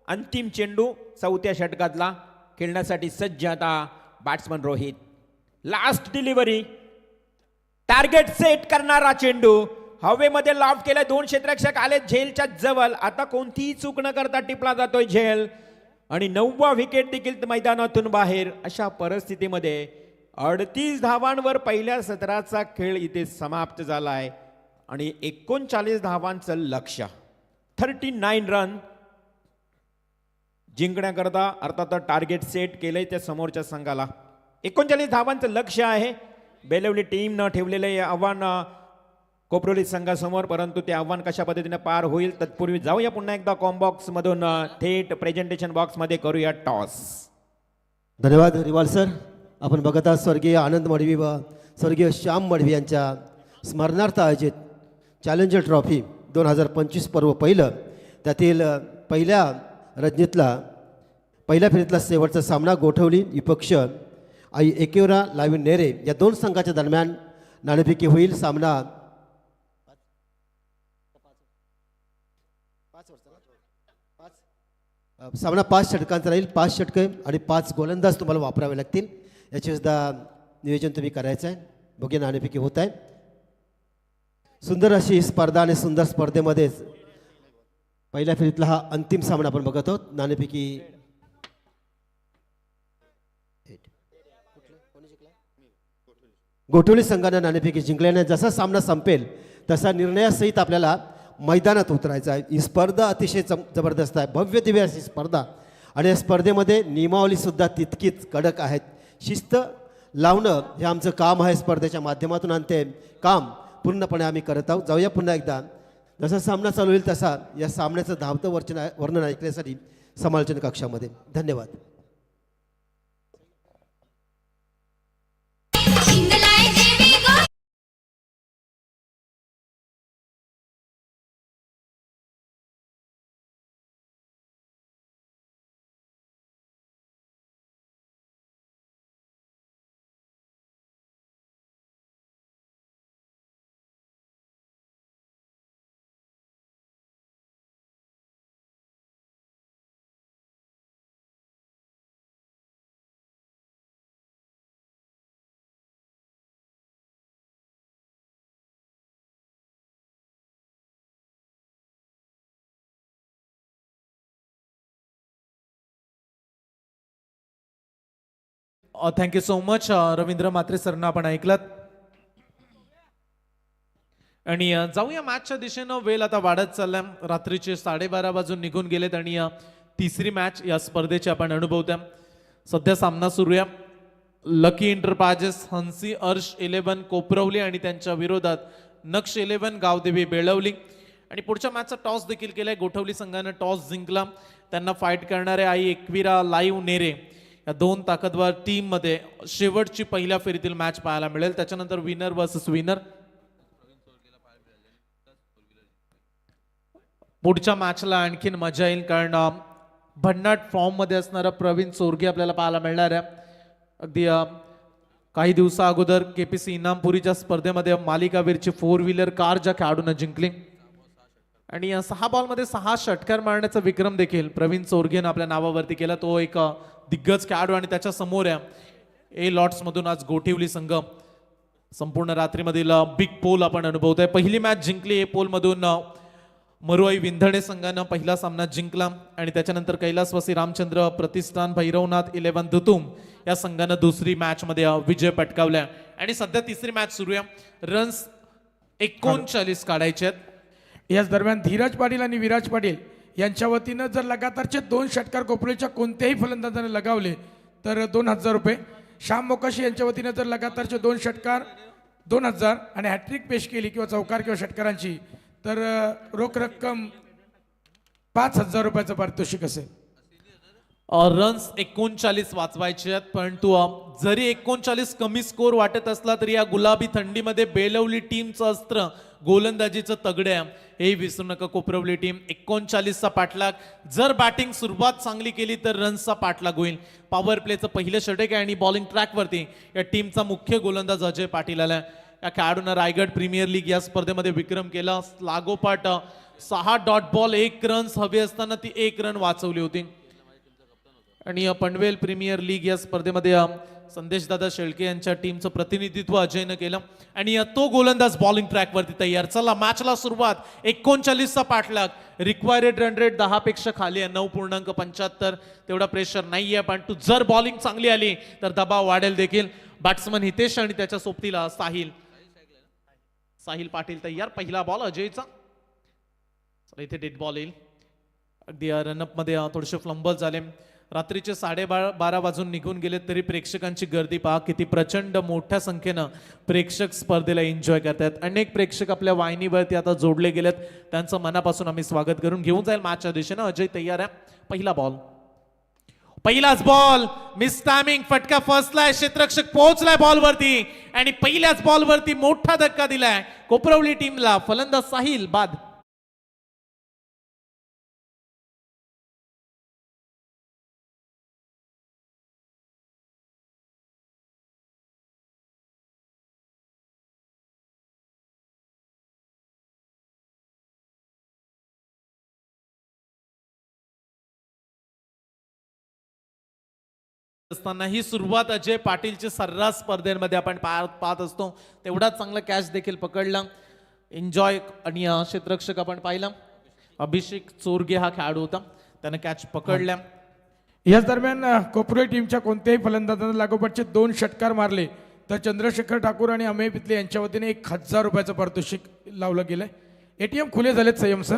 Speaker 1: अंतिम चेंडू 4थ्या षटकातला खेळण्यासाठी सज्ज आता batsman Rohit. Last delivery. Target set करणारा चेंडू हवेमध्ये लॉफ्ट केलाय. 2 क्षेत्ररक्षक आले झेलच्या जवळ. आता कोणतीही चूक न करता टिपला जातोय झेल. आणि 9वा विकेट देखील मैदानातून बाहेर. अशा परिस्थितीमध्ये 38 धावांवर पहिल्या सत्राचा खेळ इथे समाप्त झाला आहे. आणि 39 धावांचं लक्ष्य 39 रन जिंकण्याकरता अर्थात टार्गेट सेट केलंय त्या समोरच्या संघाला. 39 धावांचं लक्ष्य आहे. बेलवली टीम न ठेवलेलं हे आव्हान कोपरोली संघासमोर, परंतु ते आव्हान कशा पद्धतीने पार होईल तत्पूर्वी जाऊया पुन्हा एकदा कॉम्बॉक्स मधून थेट प्रेझेंटेशन बॉक्स मध्ये करूया टॉस.
Speaker 4: धन्यवाद रिवाल सर. आपण बघत आहात स्वर्गीय आनंद मडवी व स्वर्गीय श्याम मडवी यांच्या स्मरणार्थ आयोजित चॅलेंजर ट्रॉफी 2025 पर्व पहिलं. त्यातील पहिल्या रजनीतला पहिल्या फेरीतला शेवटचा सामना गोठवली विपक्ष आई एकेवरा लावीन नेरे या 2 संघाच्या दरम्यान नाणेफेकी होईल. सामना 5 षटकांचा राहील. 5 षटके आणि 5 गोलंदाज तुम्हाला वापरावे लागतील. याचे सुद्धा नियोजन तुम्ही करायचं आहे. बघूया नाणेफेकी होत आहे. सुंदर अशी ही स्पर्धा आणि सुंदर स्पर्धेमध्येच पहिल्या फेरीतला हा अंतिम सामना आपण बघत आहोत. नाणेफेकी गोठवली संघाने नाणेफेकी जिंकल्याने जसा सामना संपेल तसा निर्णयासहित आपल्याला मैदानात उतरायचं आहे. ही स्पर्धा अतिशय जबरदस्त आहे. भव्य दिव्य अशी स्पर्धा. आणि या स्पर्धेमध्ये नियमावलीसुद्धा तितकीच कडक आहेत. शिस्त लावणं हे आमचं काम आहे स्पर्धेच्या माध्यमातून, आणि ते काम पूर्णपणे आम्ही करत आहोत. जाऊया पुन्हा एकदा. जसा सामना चालू होईल तसा या सामन्याचं धावतं वर्णन ऐकण्यासाठी समालोचन कक्षामध्ये. धन्यवाद.
Speaker 3: Thank you so much Ravindra Mhatre Sarna आपण ऐकलात. आणि जाऊया मॅचच्या दिशेनं. वेळ आता वाढत चाललाय. रात्रीचे 12:30 वाजून निघून गेलेत आणि तिसरी मॅच या स्पर्धेची आपण अनुभवत्या. सध्या सामना सुरू आहे. लकी एंटरप्राइजेस हंसी अर्श 11 कोपरवली आणि त्यांच्या विरोधात नक्ष 11 गावदेवी बेळवली. आणि पुढच्या मॅचचा टॉस देखील केलाय. गोठवली संघाने टॉस जिंकला. त्यांना फाईट करणारे आई एकविरा लाईव्ह नेरे या 2 ताकदवार टीम मध्ये शेवटची पहिल्या फेरीतील मॅच पाहायला मिळेल. त्याच्यानंतर विनर वर्सेस विनर. पुढच्या मॅचला आणखीन मजा येईल कारण भन्नाट फॉर्म मध्ये असणारा प्रवीण सोरगे आपल्याला पाहायला मिळणार आहे. अगदी काही दिवसा अगोदर केपीसी इनामपुरीच्या स्पर्धेमध्ये मालिकावीरची 4 व्हीलर कार ज्या खेळाडूंना जिंकली. आणि 6 बॉलमध्ये 6 षटकार मारण्याचा विक्रम देखील प्रवीण सोरगेनं आपल्या नावावरती केला. तो एक दिग्गज खेळाडू आणि त्याच्या समोर ए लॉट्स मधून आज गोठिवली संघ संपूर्ण रात्रीमधील बिग पोल आपण अनुभवतोय. पहिली मॅच जिंकली. पोलमधून मरुआई विंधणे संघानं पहिला सामना जिंकला आणि त्याच्यानंतर कैलासवासी रामचंद्र प्रतिष्ठान भैरवनाथ 11 दुतुम या संघानं दुसरी मॅच मध्ये विजय पटकावला आणि सध्या तिसरी मॅच सुरू आहे. रन्स 39 काढायचे आहेत.
Speaker 2: याच दरम्यान धीरज पाटील आणि विराज पाटील यांच्या वतीनं जर लगातारचे 2 षटकार कोपऱ्याच्या कोणत्याही फलंदाजाने लगावले तर 2000 रुपये. श्याम मोकाशी यांच्या वतीनं जर लगातारचे 2 षटकार 2000 आणि हॅट्रिक पेश केली किंवा चौकार किंवा षटकारांची तर रोख रक्कम 5000 रुपयाचं पारितोषिक असेल.
Speaker 3: रन्स 39 वाचवायचे आहेत, परंतु जरी 39 कमी स्कोर वाटत असला तरी या गुलाबी थंडीमध्ये बेलवली टीमचं अस्त्र गोलंदाजीचं तगडे आहे हे विसरू नका. कोपरवली टीम 39चा पाठलाग. जर बॅटिंग सुरुवात चांगली केली तर रन्सचा पाठलाग होईल. पॉवर प्लेचं पहिलं षटक आहे आणि बॉलिंग ट्रॅकवरती या टीमचा मुख्य गोलंदाज अजय पाटील आला. या खेळाडूंना रायगड प्रीमियर लीग या स्पर्धेमध्ये विक्रम केला. लागोपाठ 6 डॉट बॉल 1 रन्स हवे असताना ती 1 रन वाचवली होती. आणि पनवेल प्रीमियर लीग या स्पर्धेमध्ये संदेशदादा शेळके यांच्या टीमचं प्रतिनिधित्व अजयनं केलं आणि तो गोलंदाज बॉलिंग ट्रॅकवरती तयार. चला मॅचला सुरुवात. 39चा पाठलाग. रिक्वायर्ड रन रेट 10 पेक्षा खाली आहे 9.75. तेवढा प्रेशर नाहीये, पण तू जर बॉलिंग चांगली आली तर दबाव वाढेल देखील. बॅट्समन हितेश आणि त्याच्या सोबतीला साहिल पाटील तयार. पहिला बॉल अजयचा. चला इथे डेड बॉल येईल. अगदी रनअप मध्ये थोडेसे फ्लंबल झाले. रात्रीचे 12:30 वाजून निघून गेले तरी प्रेक्षकांची गर्दी पहा किती प्रचंड मोठ्या संख्येनं प्रेक्षक स्पर्धेला एन्जॉय करतात. अनेक प्रेक्षक आपल्या वाहिनीवरती आता जोडले गेलेत. त्यांचं मनापासून आम्ही स्वागत करून घेऊन जाईल मॅचच्या दिशेनं. अजय तयार आहे. पहिला बॉल. पहिलाच बॉल मिस टायमिंग. फटका फसलाय. क्षेत्ररक्षक पोहोचलाय बॉलवरती आणि पहिल्याच बॉलवरती मोठा धक्का दिलाय कोपरवली टीमला. फलंदाज साहिल बाद. असताना ही सुरुवात अजय पाटीलची सर्रास स्पर्धेमध्ये आपण पाहत असतो. तेवढाच चांगला कॅच देखील पकडला. एन्जॉय आणि क्षेत्ररक्षक आपण पाहिला. अभिषेक चोरगे हा खेळाडू होता, त्याने कॅच पकडल्या.
Speaker 2: याच दरम्यान कोपरे टीमच्या कोणत्याही फलंदाजाने लागोपाठचे 2 षटकार मारले तर चंद्रशेखर ठाकूर आणि अमेय पितले यांच्या वतीने 1000 रुपयाचं पारितोषिक लावलं गेलंय. ATM खुले झालेत संयम सर.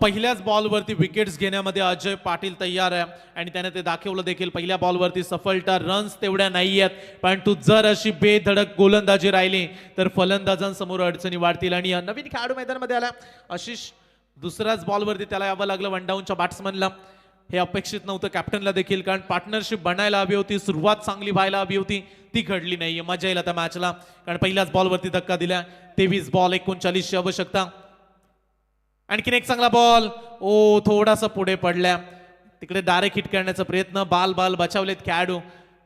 Speaker 3: पहिल्याच बॉलवरती विकेट्स घेण्यामध्ये अजय पाटील तयार आहे आणि त्याने ते दाखवलं देखील. पहिल्या बॉलवरती सफलता. रन्स तेवढ्या नाही आहेत, पण तू जर अशी बेधडक गोलंदाजी राहिली तर फलंदाजांसमोर अडचणी वाढतील. आणि नवीन खेळाडू मैदानामध्ये आला आशिष. दुसऱ्याच बॉलवरती त्याला यावं लागलं वनडाऊनच्या बॅट्समनला. हे अपेक्षित नव्हतं कॅप्टनला देखील, कारण पार्टनरशिप बनायला हवी होती, सुरुवात चांगली व्हायला हवी होती, ती घडली नाहीये. मजा येईल आता मॅचला, कारण पहिल्याच बॉलवरती धक्का दिला. 23 बॉल 39ची आवश्यकता. आणखीन एक चांगला बॉल. थोडासा पुढे पडल्या. तिकडे डायरेक्ट हिट करण्याचा प्रयत्न. बाल बचावलेत खेळाडू.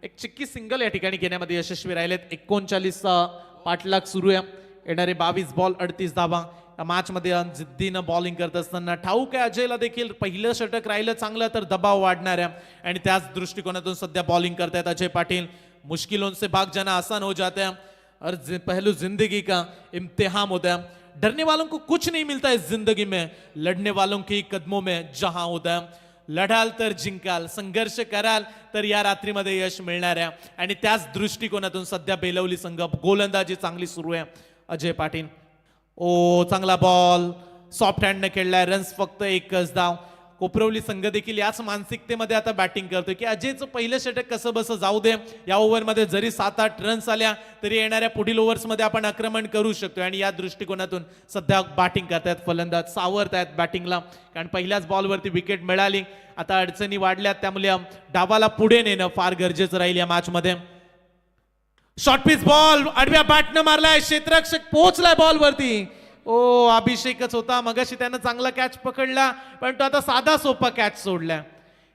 Speaker 3: एक चिक्की सिंगल या ठिकाणी घेण्यामध्ये यशस्वी राहिलेत. 39चा पाठलाग सुरू आहे. येणारे 22 बॉल 38 धावा. या मॅच मध्ये जिद्दीनं बॉलिंग करत असताना ठाऊक आहे अजयला देखील पहिलं षटक राहिलं चांगलं तर दबाव वाढणार आहे आणि त्याच दृष्टिकोनातून सध्या बॉलिंग करतायत अजय पाटील. मुश्किलों से भाग जाना आसान हो जाता है और पहलू जिंदगी का इम्तिहान होता है. डरने वालों को कुछ नहीं मिलता इस जिंदगी में, लड़ने वालों के कदमों में जहां होता है. लढाल तर जिंकाल, संघर्ष कराल तर या रात्रीमध्ये यश मिळणार आहे आणि त्याच दृष्टिकोनातून सध्या बेलवली संघ गोलंदाजी चांगली सुरू आहे. अजय पाटील. चांगला बॉल सॉफ्ट हँडने खेळलाय. रन्स फक्त 1च धाव. कोपरवली संघ देखील याच मानसिकतेमध्ये आता बॅटिंग करतोय की अजयचं पहिलं षटक कसं बसं जाऊ दे. या ओव्हरमध्ये जरी 7-8 रन्स आल्या तरी येणाऱ्या पुढील ओव्हर्समध्ये आपण आक्रमण करू शकतो आणि या दृष्टिकोनातून सध्या बॅटिंग करतायत फलंदाज. सावरत आहेत बॅटिंगला, कारण पहिल्याच बॉलवरती विकेट मिळाली. आता अडचणी वाढल्या, त्यामुळे डावाला पुढे नेणं फार गरजेचं राहील या मॅचमध्ये. शॉर्ट पिच बॉल आडव्या बॅटनं मारलाय. क्षेत्ररक्षक पोहोचलाय बॉलवरती. अभिषेकच होता मगाशी, त्यानं चांगला कॅच पकडला, पण तो आता साधा सोपा कॅच सोडला.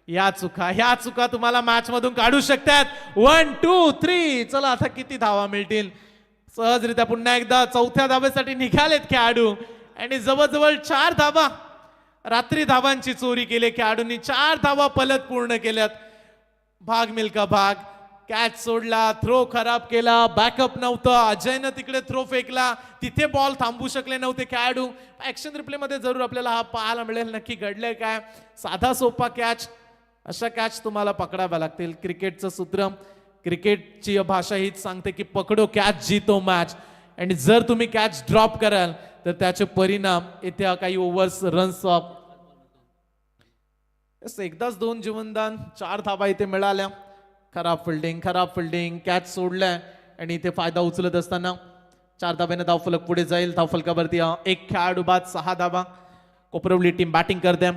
Speaker 3: ह्या चुका तुम्हाला मॅच मधून काढू शकतात. 1 2 3. चला आता किती धावा मिळतील. सहजरित्या पुन्हा एकदा 4थ्या धावेसाठी निघालेत खेळाडू आणि जवळजवळ 4 धावा. रात्री धावांची चोरी केली खेळाडूंनी. 4 धावा पलत पूर्ण केल्यात. भाग मिल्का भाग. कॅच सोडला, थ्रो खराब केला, बॅकअप नव्हतं, अजयनं तिकडे थ्रो फेकला, तिथे बॉल थांबू शकले नव्हते खेळाडू. ऍक्शन रिप्ले मध्ये जरूर आपल्याला हा पाहायला मिळेल नक्की घडलंय काय. साधा सोपा कॅच, अशा कॅच तुम्हाला पकडाव्या लागतील. क्रिकेटचं सूत्र, क्रिकेटची भाषा हीच सांगते की पकडो कॅच जीतो मॅच. आणि जर तुम्ही कॅच ड्रॉप कराल तर त्याचे परिणाम येत्या काही ओव्हर्स रन्स एकदाच 2 जीवनदान, 4 धावा इथे मिळाल्या. खराब फिल्डिंग, कॅच सोडलाय आणि इथे फायदा उचलत असताना 4 धाब्याने धावफलक पुढे जाईल. धावफलकावरती एक खेळाडू बाद, 6 धाबा. कोपरवली टीम बॅटिंग करते.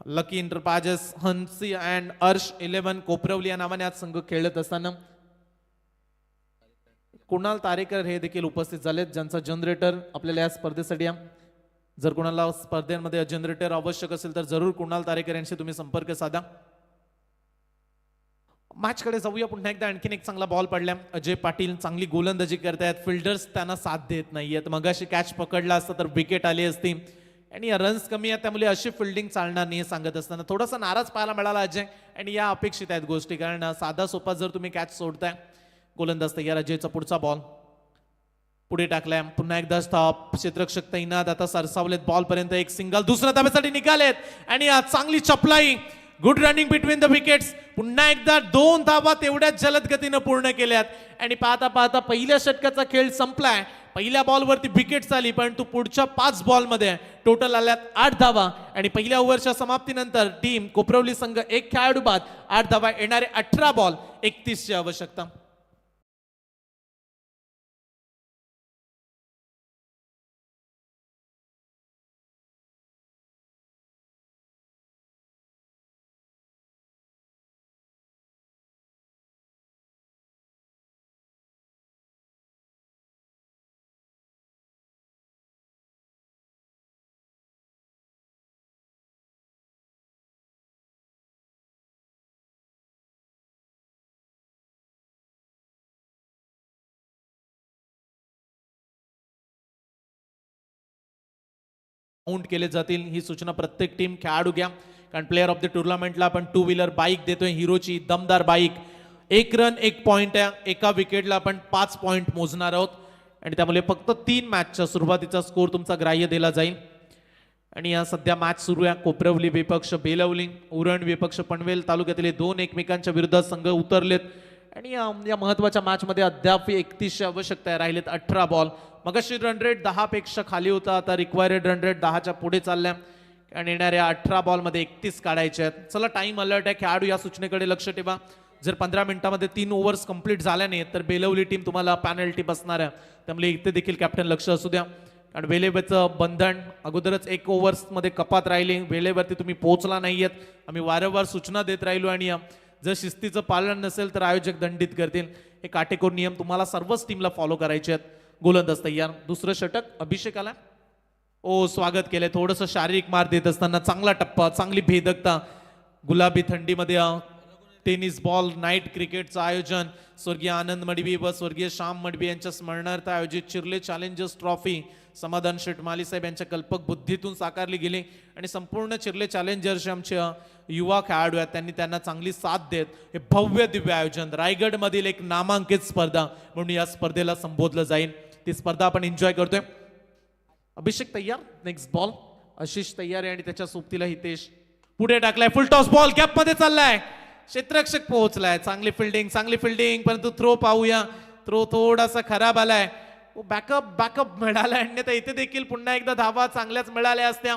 Speaker 3: लकी इंटरप्राइजेस, हंसी अँड अर्श 11 कोपरवली या नावाने आज संघ खेळत असताना कुणाल तारेकर हे देखील उपस्थित झालेत, ज्यांचा जनरेटर आपल्याला या स्पर्धेसाठी जर कोणाला स्पर्धेमध्ये जनरेटर आवश्यक असेल तर जरूर कुणाल तारेकर यांशी तुम्ही संपर्क साधा. मॅच कडे जाऊया. पुन्हा एकदा आणखीन एक चांगला बॉल पडला. अजय पाटील चांगली गोलंदाजी करतायत, फिल्डर्स त्यांना साथ देत नाहीयेत. मगाशी कॅच पकडला असता तर विकेट आली असती आणि रन्स कमी आहेत, त्यामुळे अशी फिल्डिंग चालणार नाही सांगत असताना थोडासा नाराज पाहायला मिळाला अजय. आणि या अपेक्षित आहेत गोष्टी, कारण साधा सोपा जर तुम्ही कॅच सोडताय. गोलंदाज तयार, अजयचा पुढचा बॉल पुढे टाकलाय. पुन्हा एकदा स्टॉप, क्षेत्ररक्षक तैनात, आता सरसावलेत बॉल पर्यंत. एक सिंगल, दुसऱ्या धाब्यासाठी निघालेत आणि चांगली चपलाई. Good running between the wickets. पुन्हा एकदा 2 धावा तेवढ्याच जलद गतीनं पूर्ण केल्यात. आणि पाहता पाहता पहिल्या षटकाचा खेळ संपलाय. पहिल्या बॉलवरती विकेट झाली, परंतु पुढच्या 5 बॉलमध्ये टोटल आल्यात 8 धावा. आणि पहिल्या ओव्हरच्या समाप्तीनंतर टीम कोपरवली संघ 1 खेळाडू बाद, 8 धावा. येणारे 18 बॉल 31 ची आवश्यकता. काउंट केले जातील ही सूचना प्रत्येक टीम खेळाडू घ्या, कारण प्लेअर ऑफ द टुर्नामेंटला आपण 2 व्हीलर बाईक देतोय. हिरोची दमदार बाईक. 1 रन 1 पॉइंट आहे. एका विकेटला आपण 5 पॉइंट मोजणार आहोत आणि त्यामुळे फक्त 3 मॅचच्या सुरुवातीचा स्कोर तुमचा ग्राह्य दिला जाईल. आणि या सध्या मॅच सुरू आहे. कोपरवली विपक्ष बेलवली, उरण विपक्ष पनवेल तालुक्यातील 2 एकमेकांच्या विरुद्ध संघ उतरलेत. आणि या महत्वाच्या मॅच मध्ये अद्याप 31 आवश्यकता आहे. राहिलेत 18 बॉल. मगाशी रन रेट 10 पेक्षा खाली होता, आता रिक्वायर्ड रन रेट 10च्या पुढे चालल्या आणि येणाऱ्या 18 बॉल मध्ये 31 काढायचे आहेत. चला, टाइम अलर्ट आहे. खेळाडू या सूचनेकडे लक्ष ठेवा. जर 15 मिनिटांमध्ये 3 ओव्हर्स कंप्लीट झाल्या नाहीत तर बेलवली टीम तुम्हाला पॅनल्टी बसणार आहे. त्यामुळे इथे देखील कॅप्टन लक्ष असू द्या, कारण वेळेवरचं बंधन अगोदरच 1 ओव्हर्स मध्ये कपात राहिली. वेळेवरती तुम्ही पोहोचला नाहीयेत. आम्ही वारंवार सूचना देत राहिलो आणि जर शिस्तीचं पालन नसेल तर आयोजक दंडित करतील. हे काटेकोर नियम तुम्हाला सर्वच टीमला फॉलो करायचे आहेत. गोलंदाज तयार. दुसरं षटक अभिषेक आला. स्वागत केलंय. थोडंसं शारीरिक मार देत असताना चांगला टप्पा, चांगली भेदकता. गुलाबी थंडीमध्ये टेनिस बॉल नाईट क्रिकेटचं आयोजन स्वर्गीय आनंद मडवी व स्वर्गीय श्याम मडवी यांच्या स्मरणार्थ आयोजित चिर्ले चॅलेंजर्स ट्रॉफी समाधान शेठ माली साहेब यांच्या कल्पक बुद्धीतून साकारली गेली. आणि संपूर्ण चिर्ले चॅलेंजर्स आमचे युवा खेळाडू आहेत, त्यांना चांगली साथ देत हे भव्य दिव्य आयोजन रायगड मधील एक नामांकित स्पर्धा म्हणून या स्पर्धेला संबोधलं जाईल. ती स्पर्धा आपण एन्जॉय करतोय. अभिषेक तयार. नेक्स्ट बॉल आशिष तयार आहे आणि त्याच्या सोबतीला हितेश पुढे टाकलाय. फुल टॉस बॉल गॅप मध्ये चाललाय. क्षेत्ररक्षक पोहोचलाय. चांगली फिल्डिंग, परंतु थ्रो पाहूया. थ्रो थोडासा खराब आलाय. बॅकअप मिळालाय. आणि इथे देखील पुन्हा एकदा धावा चांगल्याच मिळाल्या असत्या.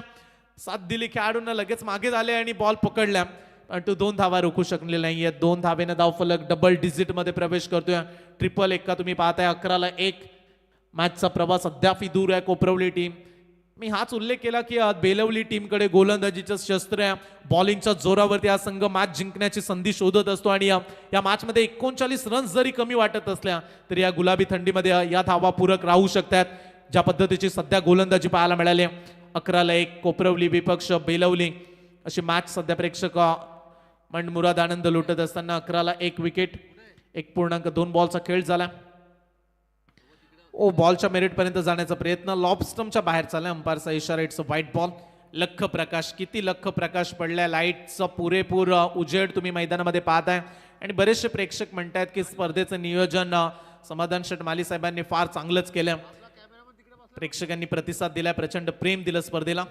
Speaker 3: साथ दिली खेळाडूंना, लगेच मागे झाले आणि बॉल पकडल्या, परंतु 2 धावा रोखू शकले नाहीये. 2 धावेने धावफलक डबल डिजिट मध्ये प्रवेश करतोय. ट्रिपल 1 तुम्ही पाहताय. 11-1 मॅचचा प्रवास अद्याप दूर आहे. कोपरवली टीम, मी हाच उल्लेख केला की बेलवली टीमकडे गोलंदाजीचं शस्त्र आहे. बॉलिंगच्या जोरावरती हा संघ मॅच जिंकण्याची संधी शोधत असतो. आणि या मॅच मध्ये 39 रन्स जरी कमी वाटत असल्या तरी या गुलाबी थंडीमध्ये या धावा पूरक राहू शकतात. ज्या पद्धतीची सध्या गोलंदाजी पाहायला मिळाली. 11-1 कोपरवली विपक्ष बेलवली अशी मॅच सध्या प्रेक्षक मनमुराद आनंद लुटत असताना 11-1 विकेट. 1.2 बॉलचा खेळ झाला. बॉलच्या मेरिट पर्यंत जाण्याचा प्रयत्न लॉब स्टंपच्या बाहेर चालला. अंपायरचा इशारा, इट्स अ व्हाईट बॉल. लख प्रकाश, किती लख प्रकाश पडलाय, लाईटचा पुरेपूर उजेड तुम्ही मैदानामध्ये पाहताय आणि बरेचसे प्रेक्षक म्हणतात की स्पर्धेचं नियोजन समाधान शेठ माली साहेबांनी फार चांगलंच केलं. प्रेक्षकांनी प्रतिसाद दिलाय, प्रचंड प्रेम दिलं स्पर्धेला.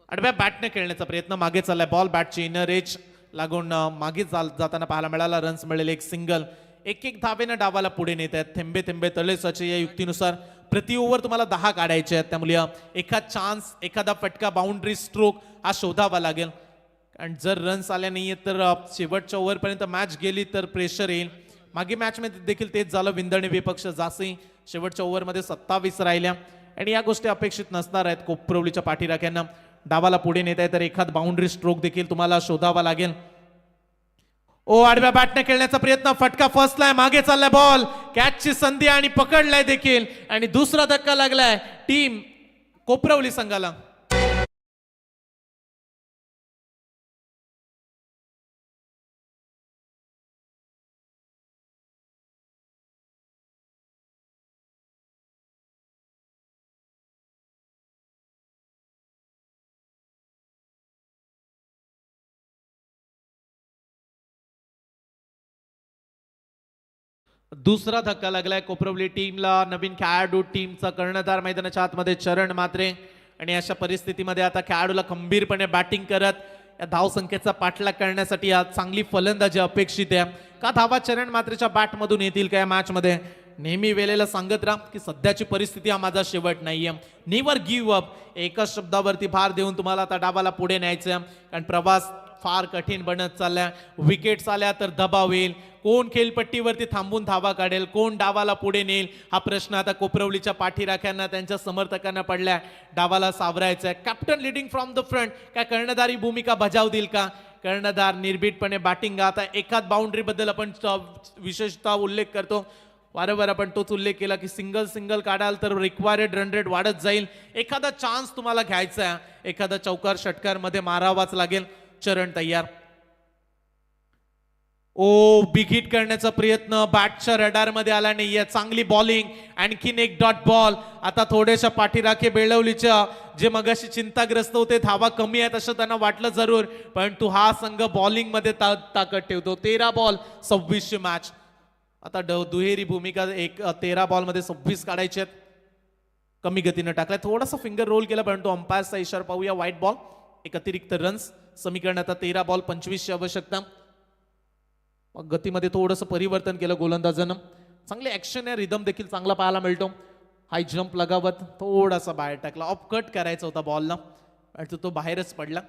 Speaker 3: आडव्या बॅटने खेळण्याचा प्रयत्न मागे चाललाय, बॉल बॅटची इनर एज लागून मागे जाताना पाहायला मिळाला. रन्स मिळेल, एक सिंगल. एक एक धावेनं डावाला पुढे नेत आहेत. थेंबे थेंबे तळे साचे या युक्तीनुसार प्रति ओव्हर तुम्हाला 10 काढायचे आहेत. त्यामुळे एखादा चान्स, एखादा फटका, बाउंड्री स्ट्रोक हा शोधावा लागेल. आणि जर रन्स आल्या नाहीये तर शेवटच्या ओव्हरपर्यंत मॅच गेली तर प्रेशर येईल. मागे मॅच मध्ये देखील तेच झालं. विंदणे विपक्ष जासी शेवटच्या ओव्हरमध्ये 27 राहिल्या आणि या गोष्टी अपेक्षित नसणार आहेत. कोपरवलीच्या पाठीराख्यांना डावाला पुढे नेत आहे तर एखाद बाउंड्री स्ट्रोक देखील तुम्हाला शोधावा लागेल. ओ आडव्या बॅटने खेळण्याचा प्रयत्न, फटका फसलाय, मागे चाललाय बॉल, कॅचची संधी आणि पकडलाय देखील आणि दुसरा धक्का लागलाय टीम कोपरवली संघाला. दुसरा धक्का लागलाय कोपरवली टीमला. नवीन खेळाडू टीमचा कर्णधार मैदानाच्या आतमध्ये चरण मात्रे आणि अशा परिस्थितीमध्ये आता खेळाडूला खंबीरपणे बॅटिंग करत या धावसंख्येचा पाठलाग करण्यासाठी या चांगली फलंदाजी अपेक्षित आहे. का धावा चरण मात्रेच्या बॅटमधून येतील का या मॅच मध्ये? नेहमी वेळेला सांगत राहा की सध्याची परिस्थिती हा माझा शेवट नाहीये. Never give up. एकाच शब्दावरती भार देऊन तुम्हाला आता डावाला पुढे न्यायचं, कारण प्रवास फार कठीण बनत चाललाय. विकेट्स आल्या तर दबाव येईल. कोण खेळपट्टीवरती थांबून धावा काढेल, कोण डावाला पुढे नेईल, हा प्रश्न आता कोपरवलीच्या पाठीराख्यांना, त्यांच्या समर्थकांना पडलाय. डावाला सावरायचा आहे. Captain leading from the front काय कर्णधारी भूमिका बजावतील का? कर्णधार निर्भीडपणे बॅटिंग. आता एखाद बाउंड्री बद्दल आपण विशेषतः उल्लेख करतो, वारंवार आपण तोच उल्लेख केला की सिंगल काढाल तर रिक्वायर्ड रन रेट वाढत जाईल. एखादा चान्स तुम्हाला घ्यायचा आहे, एखादा चौकार षटकार मध्ये मारावाच लागेल. चरण तयार. ओ बिग हिट करण्याचा प्रयत्न, बॅटच्या रडार मध्ये आला नाहीये. चांगली बॉलिंग, आणखीन एक डॉट बॉल. आता थोड्याशा पाठीराखे बेळवलीच्या जे मगाशी चिंताग्रस्त होते, धावा कमी आहेत असं त्यांना वाटलं जरूर, परंतु हा संघ बॉलिंग मध्ये ताकद ठेवतो. 13 बॉल 26 मॅच. आता दुहेरी भूमिका, 13 बॉल मध्ये 26 काढायचे आहेत. कमी गतीनं टाकलाय, थोडासा फिंगर रोल केला, परंतु अंपायरचा इशारा पाहूया. White ball. एक अतिरिक्त रन्स समीकरण. आता 13 बॉल 25 ची आवश्यकता. गतीमध्ये थोडंसं परिवर्तन केलं गोलंदाजानं. चांगले ऍक्शन आहे, रिदम देखील चांगला पाहायला मिळतो. हाय जंप लगावत थोडासा बाहेर टाकला. ऑफ कट करायचा होता बॉलला, तो बाहेरच पडला.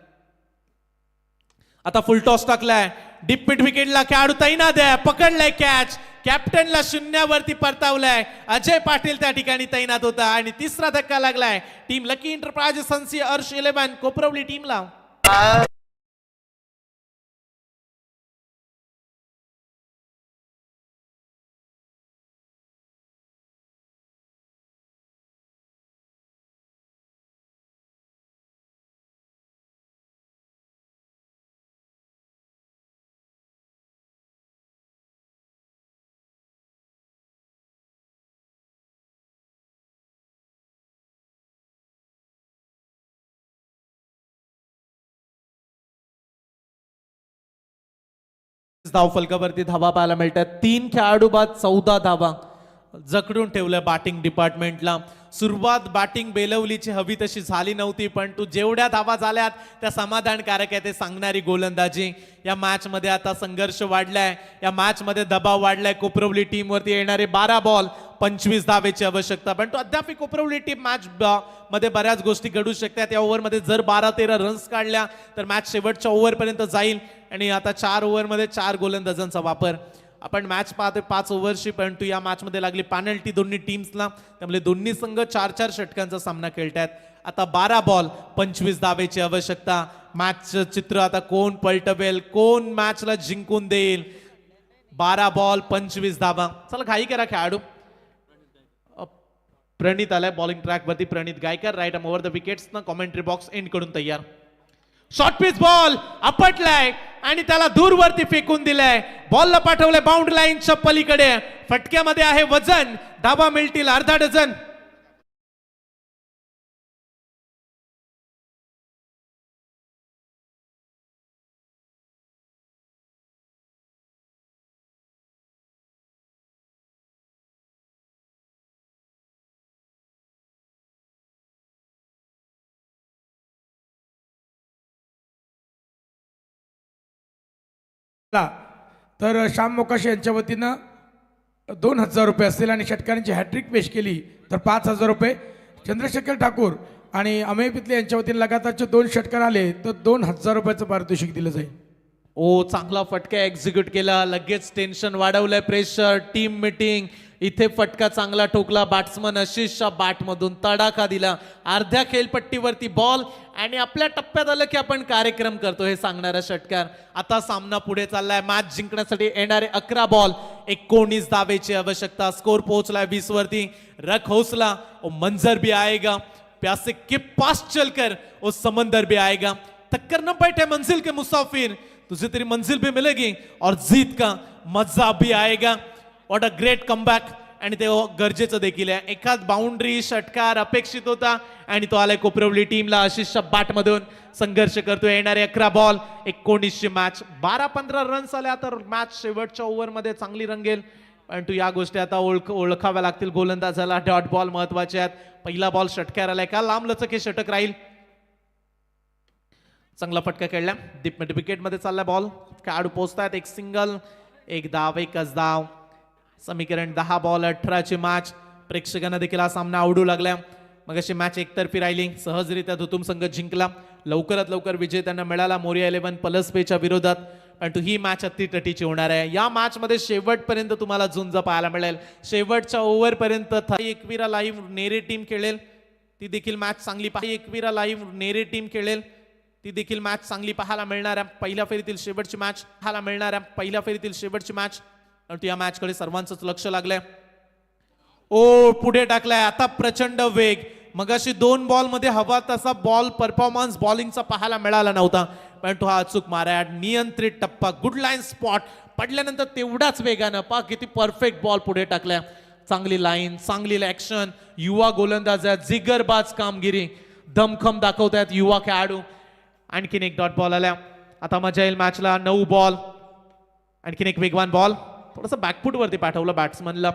Speaker 3: आता फुल टॉस टाकलाय. डीप मिड विकेटला खेळाडू तैनात आहे. पकडलाय कॅच. कॅप्टनला शून्यावरती परतावलाय. अजय पाटील त्या ठिकाणी तैनात होता आणि तिसरा धक्का लागलाय टीम लकी एंटरप्राइजेस सन्सी अर्श 11 कोपरवली टीमला. धाव फलकावरती धावा पाहायला मिळतात. 3 खेळाडू बाद 14 धावा जकडून ठेवलं बॅटिंग डिपार्टमेंटला. सुरुवात बॅटिंग बेलवलीची हवी तशी झाली नव्हती, पण तू जेवढ्या धावा झाल्यात त्या समाधानकारक आहे ते सांगणारी गोलंदाजी. या मॅच मध्ये आता संघर्ष वाढलाय, या मॅच मध्ये दबाव वाढलाय. कोपरवली टीम वरती येणारे 12 बॉल 25 धावेची आवश्यकता, पण तो अद्याप कोपरवली टीम मॅच मध्ये बऱ्याच गोष्टी घडू शकतात. या ओव्हर मध्ये जर 12-13 रन्स काढल्या तर मॅच शेवटच्या ओव्हर पर्यंत जाईल. आणि आता 4 ओव्हर मध्ये 4 गोलंदाजांचा वापर. आपण मॅच पाहतोय 5 ओव्हरची, परंतु या मॅच मध्ये लागली पेनल्टी दोन्ही टीम्सला, त्यामुळे दोन्ही संघ 4-4 षटकांचा सामना खेळतात. आता 12 बॉल 25 धावेची आवश्यकता. मॅचचं चित्र आता कोण पलटवेल, कोण मॅचला जिंकून देईल. 12 बॉल 25 धावा. चला घाई करा खेळाडू. प्रणित आलाय बॉलिंग ट्रॅक वरती. Pranit Gaikar right arm over the wickets ना. कॉमेंट्री बॉक्स एंड करून तयार. शॉर्ट पिच बॉल आपटलाय आणि त्याला दूरवरती फेकून दिलाय. बॉलला पाठवलंय बाउंड्री लाईनच्या पलीकडे. फटक्यामध्ये आहे वजन. धावा मिळतील अर्धा डझन.
Speaker 2: ला तर श्याम मोकाशी यांच्या वतीनं 2,000 रुपये असतील आणि षटकारांची हॅट्रिक पेश केली तर 5,000 रुपये. चंद्रशेखर ठाकूर आणि अमेय पितले यांच्या वतीने लगातारचे 2 षटकार आले तर 2,000 रुपयाचं पारितोषिक दिलं जाईल.
Speaker 3: ओ चांगला फटका एक्झिक्यूट केला, लगेच टेन्शन वाढवलंय, प्रेशर, टीम मीटिंग. इथे फटका चांगला ठोकला, बॅट्समन आशिषच्या बॅटमधून तडाखा दिला, अर्ध्या खेळपट्टीवरती बॉल आणि आपल्या टप्प्यात आलं की आपण कार्यक्रम करतो हे सांगणारा षटकार. आता सामना पुढे चाललाय, मॅच जिंकण्यासाठी येणारे 11 बॉल 19 धावेची आवश्यकता. स्कोर पोहोचलाय 20 वरती. रख हौसला ओ मंजर भी आएगा, प्यासे के पास चलकर ओ समंदर भी आएगा. टक्कर न बैठे मंजिल के मुसाफिर, तुझे तेरी मंजिल भी मिलेगी और जीत का मजा भी आएगा. What a great comeback. आणि ते गरजेचं देखील आहे. एखाद बाउंड्री षटकार अपेक्षित होता आणि तो आलाय कोपरवली टीमला. आशिषच्या बॅटमधून संघर्ष करतोय. येणारे 11 बॉल 19ची मॅच. 12-15 रन्स आल्या तर मॅच शेवटच्या ओव्हरमध्ये चांगली रंगेल. परंतु या गोष्टी आता ओळखाव्या लागतील गोलंदाजाला. डॉट बॉल महत्वाचे आहेत. पहिला बॉल षटकार आलाय का लांब लचक हे षटक राहील. चांगला फटका खेळला, विकेटमध्ये चालला बॉल. खेळाडू पोहोचतायत. एक सिंगल, एक धाव, एकच धाव. समीकरण 10 बॉल 18ची मॅच. प्रेक्षकांना देखील हा सामना आवडू लागला. मग अशी मॅच एकतर्फी राहिली. सहजरित्या धुतुम संघ जिंकला. लवकरात लवकर विजय त्यांना मिळाला मोरिया 11 पलसपेच्या विरोधात. परंतु ही मॅच अतितटीची होणार आहे. या मॅच मध्ये शेवटपर्यंत तुम्हाला झुंज पाहायला मिळेल. शेवटच्या ओव्हर पर्यंत एकविरा लाईव्ह नेरे टीम खेळेल. ती देखील मॅच चांगली एकविरा लाईव्ह नेरे टीम खेळेल. ती देखील मॅच चांगली पाहायला मिळणाऱ्या पहिल्या फेरीतील शेवटची मॅच पाहायला मिळणाऱ्या पहिल्या फेरीतील शेवटची मॅच. परंतु या मॅच कडे सर्वांचंच लक्ष लागलंय. ओ पुढे टाकलाय आता प्रचंड वेग. मगाशी 2 बॉल मध्ये हवा तसा बॉल परफॉर्मन्स बॉलिंगचा पाहायला मिळाला नव्हता. परंतु हा अचूक मारा, नियंत्रित टप्पा, गुड लाईन स्पॉट. पडल्यानंतर तेवढाच वेगानं पहा किती परफेक्ट बॉल पुढे टाकल्या. चांगली लाईन, चांगली ऍक्शन. युवा गोलंदाज आहेत, जिगरबाज कामगिरी, दमखम दाखवतायत युवा खेळाडू. आणखीन एक डॉट बॉल आल्या. आता मजा येईल मॅचला. 9 बॉल, आणखीन एक वेगवान बॉल. थोडंसं बॅकफूट वरती पाठवलं बॅट्समनला.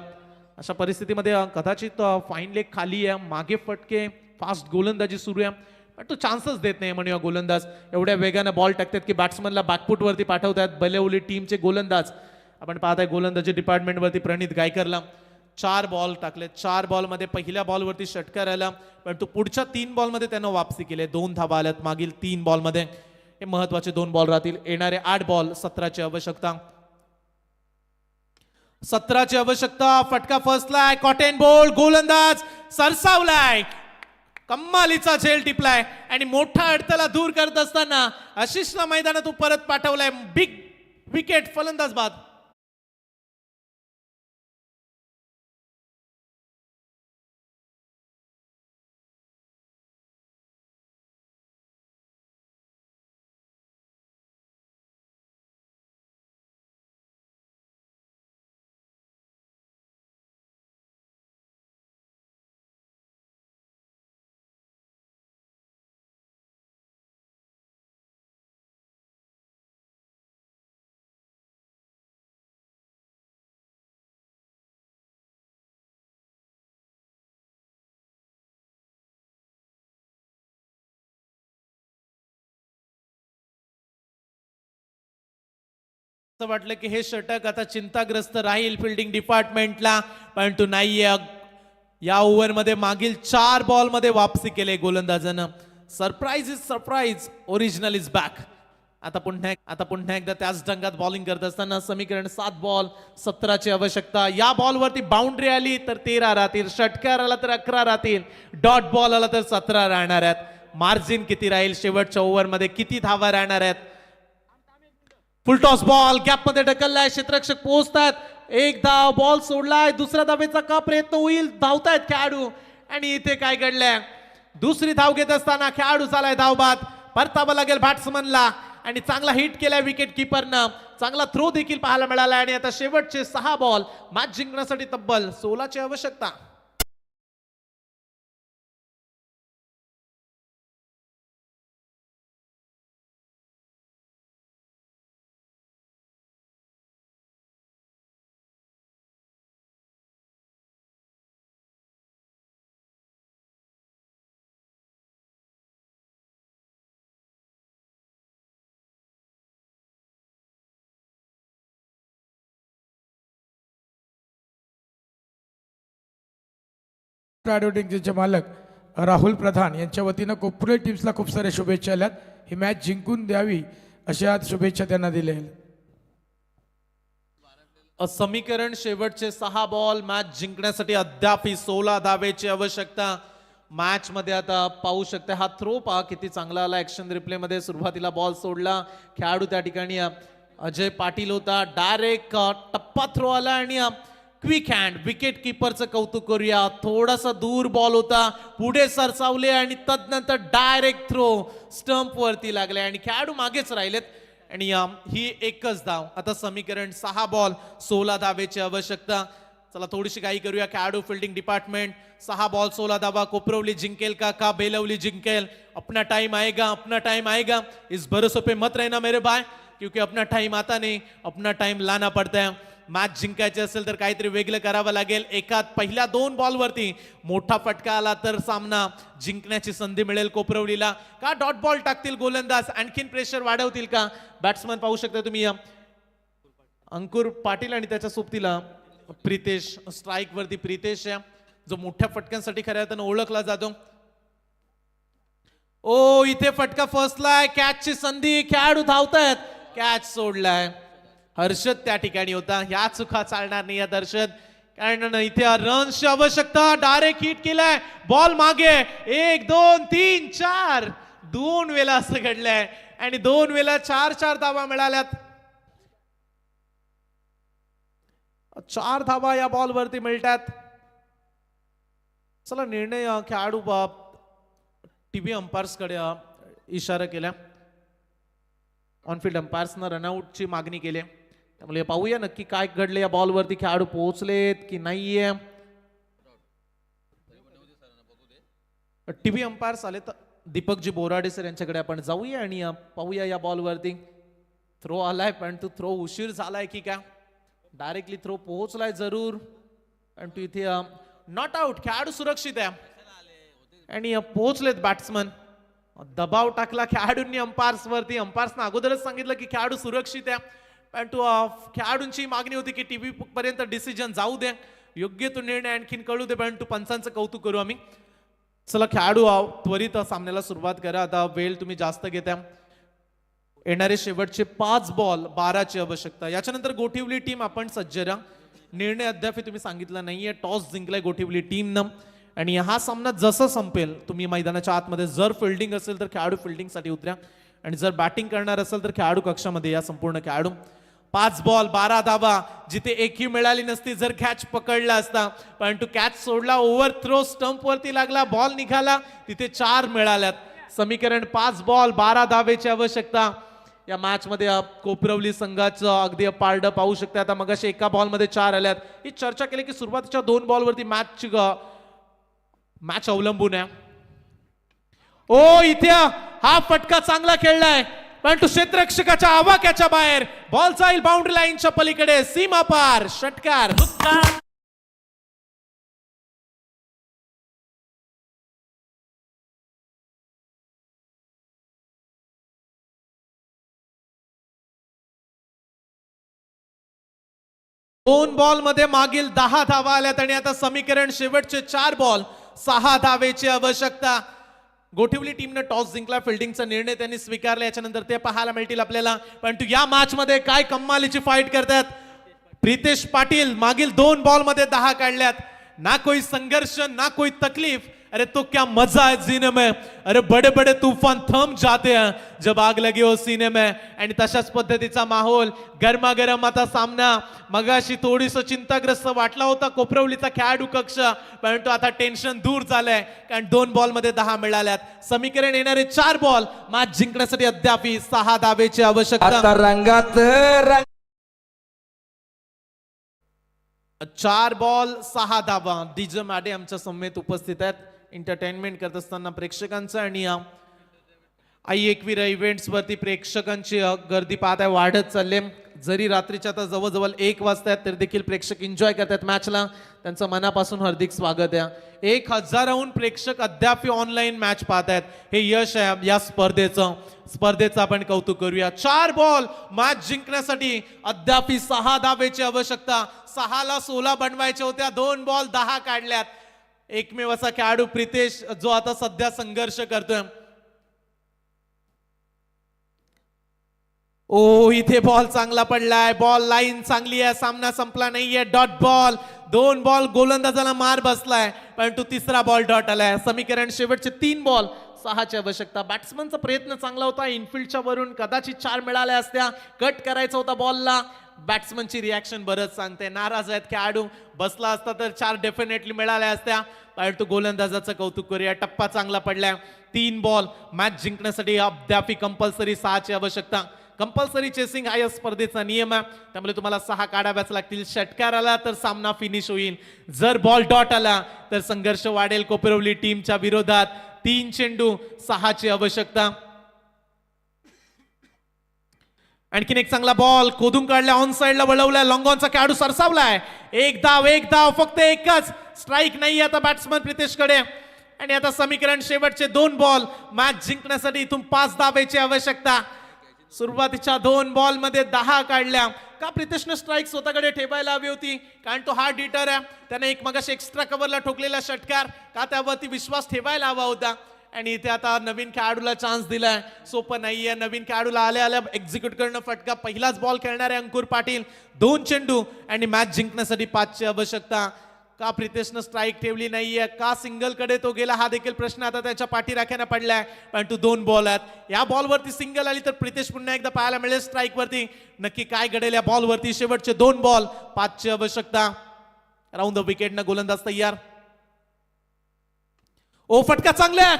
Speaker 3: अशा परिस्थितीमध्ये कदाचित फाईन लेग खाली आहे, मागे फटके, फास्ट गोलंदाजी सुरू आहे. पण तो चान्सच देत नाही म्हणूया गोलंदाज. एवढ्या वेगाने बॉल टाकतात की बॅट्समनला बॅकफूट वरती पाठवतात बलेवली टीमचे गोलंदाज. आपण पाहताय गोलंदाजी डिपार्टमेंट वरती प्रणित गायकरला 4 बॉल टाकले. 4 बॉल मध्ये पहिल्या बॉल वरती षटकार आला. पण तो पुढच्या 3 बॉल मध्ये त्यानं वापसी केली. 2 धावा आल्यात मागील 3 बॉल मध्ये. हे महत्वाचे 2 बॉल राहतील. येणारे 8 बॉल 17ची आवश्यकता. 17ची आवश्यकता. फटका फसलाय, कॉटन बॉल, गोलंदाज सरसावलाय, कम्मालीचा झेल टिपलाय आणि मोठा अडथळा दूर करत असताना आशिषला मैदानात परत पाठवलाय. बिग विकेट, फलंदाज बाद. असं वाटलं की हे षटक आता चिंताग्रस्त राहील फिल्डिंग डिपार्टमेंटला. परंतु नाहीये. या ओव्हर मध्ये मागील 4 बॉल मध्ये वापसी केले गोलंदाजानं. Surprise is surprise, original is back. आता पुन्हा एकदा त्याच ढंगात बॉलिंग करत असताना समीकरण 7 बॉल 17ची आवश्यकता. या बॉल वरती बाउंड्री आली तर 13 राहतील, षटकार आला तर 11 राहतील, डॉट बॉल आला तर 17 राहणार आहेत. मार्जिन किती राहील शेवटच्या ओव्हर मध्ये, किती धावा राहणार आहेत. फुलटॉस बॉल गॅप मध्ये ढकललाय, क्षेत्ररक्षक पोहोचतात. एक धाव, बॉल सोडलाय, दुसऱ्या धावेचा का प्रयत्न होईल, धावतायत खेळाडू. आणि इथे काय घडलंय, दुसरी धाव घेत असताना खेळाडू झालाय धावबाद. परतावा लागेल बॅट्समनला आणि चांगला हिट केलाय विकेट किपरनं. चांगला थ्रो देखील पाहायला मिळाला आणि आता शेवटचे 6 बॉल मॅच जिंकण्यासाठी तब्बल 16ची आवश्यकता.
Speaker 2: गुप्ता ॲडव्हर्टायझिंगचे मालक राहुल प्रधान यांच्या वतीनं कोपरे टीम्सला खूप साऱ्या शुभेच्छा आल्यात. ही मॅच जिंकून द्यावी अशा शुभेच्छा त्यांना दिल्या आहेत.
Speaker 3: समीकरण शेवटचे 6 बॉल मॅच जिंकण्यासाठी अद्याप 16 धावेची आवश्यकता. मॅच मध्ये आता पाहू शकते हा थ्रो पहा किती चांगला आला. ऍक्शन रिप्ले मध्ये सुरुवातीला बॉल सोडला खेळाडू त्या ठिकाणी अजय पाटील होता. डायरेक्ट टप्पा थ्रो आला आणि क्विक हँड विकेट किपरचं कौतुक करूया. थोडासा दूर बॉल होता पुढे सरसावले आणि तदनंतर डायरेक्ट थ्रो स्टंप वरती लागले आणि खेळाडू मागेच राहिलेत आणि ही एकच धाव. आता समीकरण 6 बॉल 16 धावेची आवश्यकता. चला थोडीशी काही करूया. खेळाडू फिल्डिंग डिपार्टमेंट 6 बॉल 16 धावा. कोपरवली जिंकेल का बेलवली जिंकेल? अपना टाइम आएगा, अपना टाइम आएगा. इस भरोसे पे मत रहना मेरे भाई, क्योंकि अपना टाइम आता नहीं, अपना टाइम लाना पड़ता है. मॅच जिंकायचे असेल तर काहीतरी वेगळं करावं लागेल. पहिल्या 2 बॉलवरती मोठा फटका आला तर सामना जिंकण्याची संधी मिळेल कोपरवलीला. का डॉट बॉल टाकतील गोलंदाज? आणखीन प्रेशर वाढवतील का? बॅट्समन पाहू शकता तुम्ही अंकुर पाटील आणि त्याच्या सोबतीला प्रितेश. स्ट्राईक वरती प्रितेश जो मोठ्या फटक्यांसाठी खऱ्या अर्थानं ओळखला जातो. ओ इथे फटका फसलाय. कॅचची संधी. खेळाडू धावतायत. कॅच सोडलाय. हर्षद त्या ठिकाणी होता. ह्या चुका चालणार नाही यात हर्षद, कारण इथे रन्सची आवश्यकता. डायरेक्ट हिट केलाय. बॉल मागे 1 2 3 4 2 वेळा असं घडलंय आणि 2 वेळा 4 धावा मिळाल्यात. 4 धावा या बॉल वरती मिळतात. चला निर्णय खेळाडू टीव्ही अंपायर्स कडे इशारा केला. ऑनफिल्ड अंपायर्सनं रनआउटची मागणी केली. त्यामुळे पाहूया नक्की काय घडले या बॉल वरती. खेळाडू पोहोचलेत की नाहीये? टीव्ही अंपायर्स आले तर दीपकजी बोराडे सर यांच्याकडे आपण जाऊया आणि पाहूया या बॉल वरती. थ्रो आलाय पण तो थ्रो उशीर झालाय की काय? डायरेक्टली थ्रो पोहोचलाय जरूर पण तू इथे नॉट आउट. खेळाडू सुरक्षित आहे आणि पोहोचलेत बॅट्समन. दबाव टाकला खेळाडूंनी अंपायर्स वरती. अंपायर्सनं अगोदरच सांगितलं की खेळाडू सुरक्षित आहे पण तो खेळाडूंची मागणी होती की टीव्ही पर्यंत डिसिजन जाऊ दे, योग्य तो निर्णय आणखीन कळू दे. पण तू पंचांचं कौतुक करू आम्ही. चला खेळाडू त्वरित सामन्याला सुरुवात करा. आता वेळ तुम्ही जास्त घेता. येणारे शेवटचे 5 बॉल 12ची आवश्यकता. याच्यानंतर गोठिवली टीम आपण सज्ज राहा. निर्णय अद्याप तुम्ही सांगितला नाहीये. टॉस जिंकलाय गोठिवली टीमनं आणि हा सामना जसं संपेल तुम्ही मैदानाच्या आतमध्ये जर फिल्डिंग असेल तर खेळाडू फिल्डिंगसाठी उतरा आणि जर बॅटिंग करणार असेल तर खेळाडू कक्षामध्ये या. संपूर्ण खेळाडू 5 बॉल 12 धावा. जिथे एकही मिळाली नसती जर कॅच पकडला असता पण तू कॅच सोडला. ओव्हर थ्रो स्टंप वरती लागला. बॉल निघाला. तिथे 4 मिळाल्यात. समीकरण 5 बॉल 12 धावेची आवश्यकता. या मॅच मध्ये कोपरवली संघाचं अगदी पारडं पाहू शकता. आता मगाशी एका बॉल मध्ये 4 आल्यात. ही चर्चा केली की सुरुवातीच्या 2 बॉल वरती मॅच अवलंबून आहे. ओ इथे हा फटका चांगला खेळलाय पण तो क्षेत्ररक्षकाच्या आवाक्याच्या बाहेर. बॉल जाईल बाउंड्री लाईनच्या पलीकडे. सीमा पार. षटकार. दोन बॉल मध्ये मागील 10 धावा आल्यात आणि आता समीकरण शेवटचे 4 बॉल 6 धावेची आवश्यकता. गोठिवली टीमने टॉस जिंकला. फिल्डिंगचा निर्णय त्यांनी स्वीकारला. याच्यानंतर ते पाहायला मिळतील आपल्याला. पण तू या मॅच मध्ये काय कमालीची फाईट करतात. प्रितेश पाटील मागील 2 बॉल मध्ये 10 काढल्यात. ना कोई संघर्ष ना कोई तकलीफ. अरे तो क्या मजा है जीने में. अरे बड़े बड़े तूफान थम जाते हैं जब आग लगी हो सीने में. आणि तशाच पद्धतीचा माहोल. गरमागरम आता सामना. मगाशी थोडीस चिंताग्रस्त वाटला होता कोपरवलीचा खेळाडू कक्ष परंतु आता टेन्शन दूर झालंय कारण 2 बॉल मध्ये 10 मिळाल्यात. समीकरण येणारे 4 बॉल मॅच जिंकण्यासाठी अद्याप 6 धावेची आवश्यकता.
Speaker 5: रंगात
Speaker 3: 4 बॉल 6 धावा. डीजे मॅडे आमच्या समवेत उपस्थित आहेत एंटरटेनमेंट करत असताना प्रेक्षकांचं. आणि आई एकवीर इव्हेंट्स वरती प्रेक्षकांची गर्दी पाहत आहे वाढत चालले. जरी रात्रीच्या आता जवळजवळ 1 वाजता आहेत तरी देखील प्रेक्षक एन्जॉय करतात मॅचला. त्यांचं मनापासून हार्दिक स्वागत आहे. 1000हून प्रेक्षक अद्याप ऑनलाईन मॅच पाहत आहेत. हे यश आहे या स्पर्धेचं आपण कौतुक करूया. 4 बॉल मॅच जिंकण्यासाठी अद्याप 6 धावेची आवश्यकता. 6ला 16 बनवायच्या होत्या. 2 बॉल 10 काढल्यात. एकमेव असा खेळाडू प्रितेश जो आता सध्या संघर्ष करतोय. ओ इथे बॉल चांगला पडलाय, बॉल लाईन चांगली आहे, सामना संपला नाहीये. डॉट बॉल, 2 बॉल गोलंदाजाला मार बसलाय, परंतु तिसरा बॉल डॉट आलाय. समीकरण शेवटचे 3 बॉल 6ची आवश्यकता. बॅट्समनचा प्रयत्न चांगला होता, इनफिल्डच्या वरून कदाचित 4 मिळाल्या असत्या. कट करायचा होता बॉलला. बॅट्समनची रिॲक्शन बरंच सांगते, नाराज आहेत खेळाडू. बसला असता तर 4 डेफिनेटली मिळाल्या असत्या, परंतु गोलंदाजाचं कौतुक करूया, टप्पा चांगला पडलाय. 3 बॉल मॅच जिंकण्यासाठी अद्याप कंपल्सरी 6ची आवश्यकता. कंपल्सरी चेसिंग हा या स्पर्धेचा नियम आहे, त्यामुळे तुम्हाला 6 काढाव्याच लागतील. षटकार आला तर सामना फिनिश होईल, जर बॉल डॉट आला तर संघर्ष वाढेल कोपरवली टीमच्या विरोधात. 3 चेंडू 6ची आवश्यकता. आणखीन एक चांगला बॉल खोदून काढला, ऑन साइडला वळवलाय, लॉंग ऑनचा खेळाडू सरसावलाय. एक धाव फक्त एकच. स्ट्राईक नाही आता बॅट्समन प्रितेशकडे. आणि आता समीकरण शेवटचे 2 बॉल मॅच जिंकण्यासाठी इथून 5 धावेची आवश्यकता. सुरुवातीच्या 2 बॉल मध्ये 10 काढल्या. का प्रितेशने स्ट्राईक स्वतःकडे ठेवायला हवी होती, कारण तो हार्ड हिटर आहे. त्याने एक मगाशी एक्स्ट्रा कव्हरला ठोकलेला षटकार, का त्यावरती विश्वास ठेवायला हवा होता. आणि इथे आता नवीन खेळाडूला चान्स दिलाय, सोपं नाहीये. नवीन खेळाडूला आल्या आल्या एक्झिक्यूट करणं फटका. पहिलाच बॉल खेळणारे अंकुर पाटील. 2 चेंडू आणि मॅच जिंकण्यासाठी 5ची आवश्यकता. का प्रितेशनं स्ट्राईक ठेवली नाहीये, का सिंगल कडे तो गेला, हा देखील प्रश्न आता त्याच्या पाठीराख्याने पडलाय. परंतु 2 बॉल आहेत, या बॉलवरती सिंगल आली तर प्रितेश पुन्हा एकदा पाहायला मिळेल स्ट्राईक वरती. नक्की काय घडेल या बॉलवरती. शेवटचे 2 बॉल 5ची आवश्यकता. राऊंड द विकेटनं गोलंदाज तयार. ओ फटका चांगला,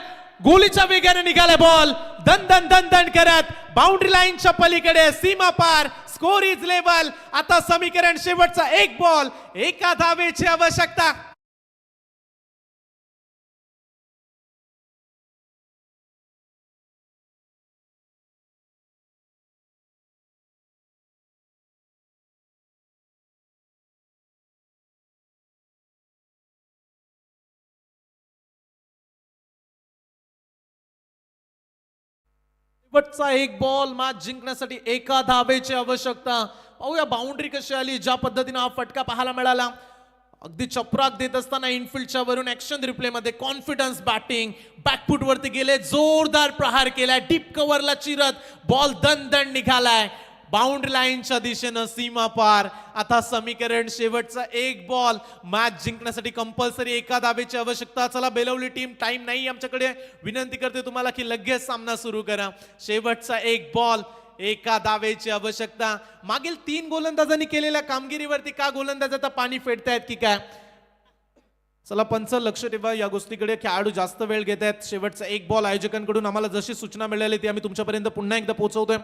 Speaker 3: गोलीच्या वेगाने निघाला बॉल, दन दन दन दन करत बाउंड्री लाईनच्या पलीकडे, सीमा पार. Score is level. आता समीकरण शेवटचा 1 बॉल 1 धावेची आवश्यकता. शेवटचा 1 बॉल मॅच जिंकण्यासाठी 1 धावेची आवश्यकता. पाहूया बाउंड्री कशी आली, ज्या पद्धतीने हा फटका पाहायला मिळाला. अगदी चपराक देत असताना इनफिल्डच्या वरून ऍक्शन रिप्ले मध्ये कॉन्फिडन्स बॅटिंग, बॅकफुट वरती गेले, जोरदार प्रहार केलाय, डीप कव्हरला चिरत बॉल दन दन निघालाय बाउंड्री लाईनच्या दिशेनं, सीमा पार. आता समीकरण शेवटचा 1 बॉल मॅच जिंकण्यासाठी कंपल्सरी 1 धावेची आवश्यकता. चला बेलवली टीम, टाइम नाही आमच्याकडे, विनंती करते तुम्हाला की लगेच सामना सुरू करा. शेवटचा 1 बॉल 1 धावेची आवश्यकता. मागील 3 गोलंदाजांनी केलेल्या कामगिरीवरती का गोलंदाज आता पाणी फेडतायत की काय. चला पंच लक्ष ठेवा या गोष्टीकडे, खेळाडू जास्त वेळ घेत आहेत. शेवटचा 1 बॉल आयोजकांकडून आम्हाला जशी सूचना मिळाली ती आम्ही तुमच्यापर्यंत पुन्हा एकदा पोहोचवतोय.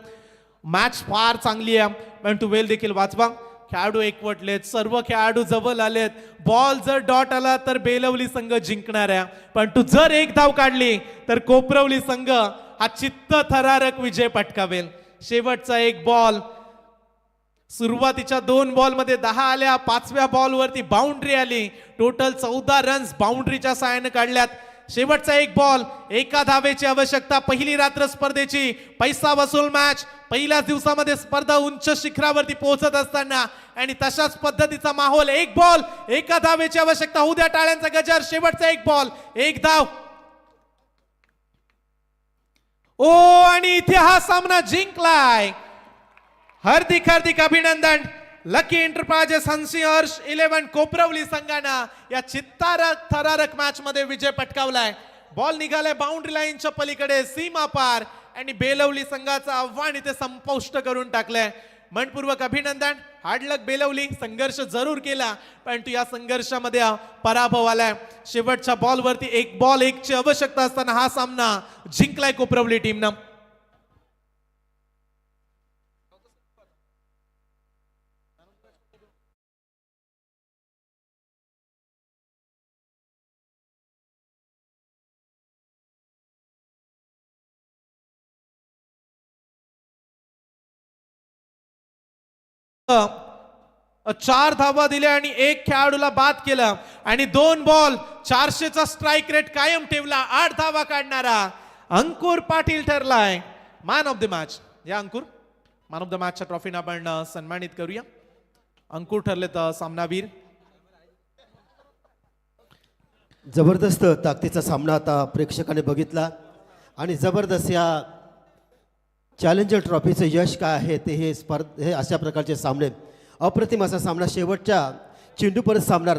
Speaker 3: मॅच फार चांगली आहे, परंतु वेळ देखील वाचवा. खेळाडू एकवटलेत, सर्व खेळाडू जवळ आलेत. बॉल जर डॉट आला तर बेलवली संघ जिंकणार आहे, परंतु जर 1 धाव काढली तर कोपरवली संघ हा चित्त थरारक विजय पटकावेल. शेवटचा 1 बॉल. सुरुवातीच्या 2 बॉल मध्ये 10 आल्या, 5व्या बॉल वरती बाउंड्री आली. टोटल 14 रन्स बाउंड्रीच्या साहाय्याने काढल्यात. शेवटचा 1 बॉल 1 धावेची आवश्यकता. पहिली रात्र स्पर्धेची पैसा वसूल मॅच. पहिल्याच दिवसामध्ये स्पर्धा उंच शिखरावरती पोहोचत असताना आणि तशाच पद्धतीचा माहोल. 1 बॉल 1 धावेची आवश्यकता. होऊ द्या टाळ्यांचा गजर. शेवटचा 1 बॉल 1 धाव. ओ आणि इथे हा सामना जिंकलाय. हार्दिक हार्दिक अभिनंदन. लकी एंटरप्राइजेस हंसी हर्ष 11 कोपरवली संघानं या चित्तारक थरारक मॅच मध्ये विजय पटकावलाय. बॉल निघालाय बाउंड्री लाईनच्या पलीकडे, सीमा पार. आणि बेलवली संघाचं आव्हान इथे संपुष्ट करून टाकलंय. मनपूर्वक अभिनंदन. हार्डलक बेलवली, संघर्ष जरूर केला, परंतु या संघर्षामध्ये पराभव आलाय. शेवटच्या बॉलवरती 1 बॉल 1 ची आवश्यकता असताना हा सामना जिंकलाय कोपरवली टीमनं. चार धावा दिल्या आणि 1 खेळाडूला बाद केलं आणि 2 बॉल 400चा स्ट्राईक रेट कायम ठेवला. 8 धावा काढणारा अंकुर पाटील ठरलाय मॅन ऑफ द मॅच. या अंकुर, मॅन ऑफ द मॅचच्या ट्रॉफीने आपण सन्मानित करूया. अंकुर ठरले तर सामनावीर.
Speaker 4: जबरदस्त ताकदीचा सामना आता प्रेक्षकाने बघितला आणि जबरदस्त या चॅलेंजर ट्रॉफीचं यश काय आहे ते हे अशा प्रकारचे सामने अप्रतिम असा सामना शेवटच्या चेंडूपर्यंत सामना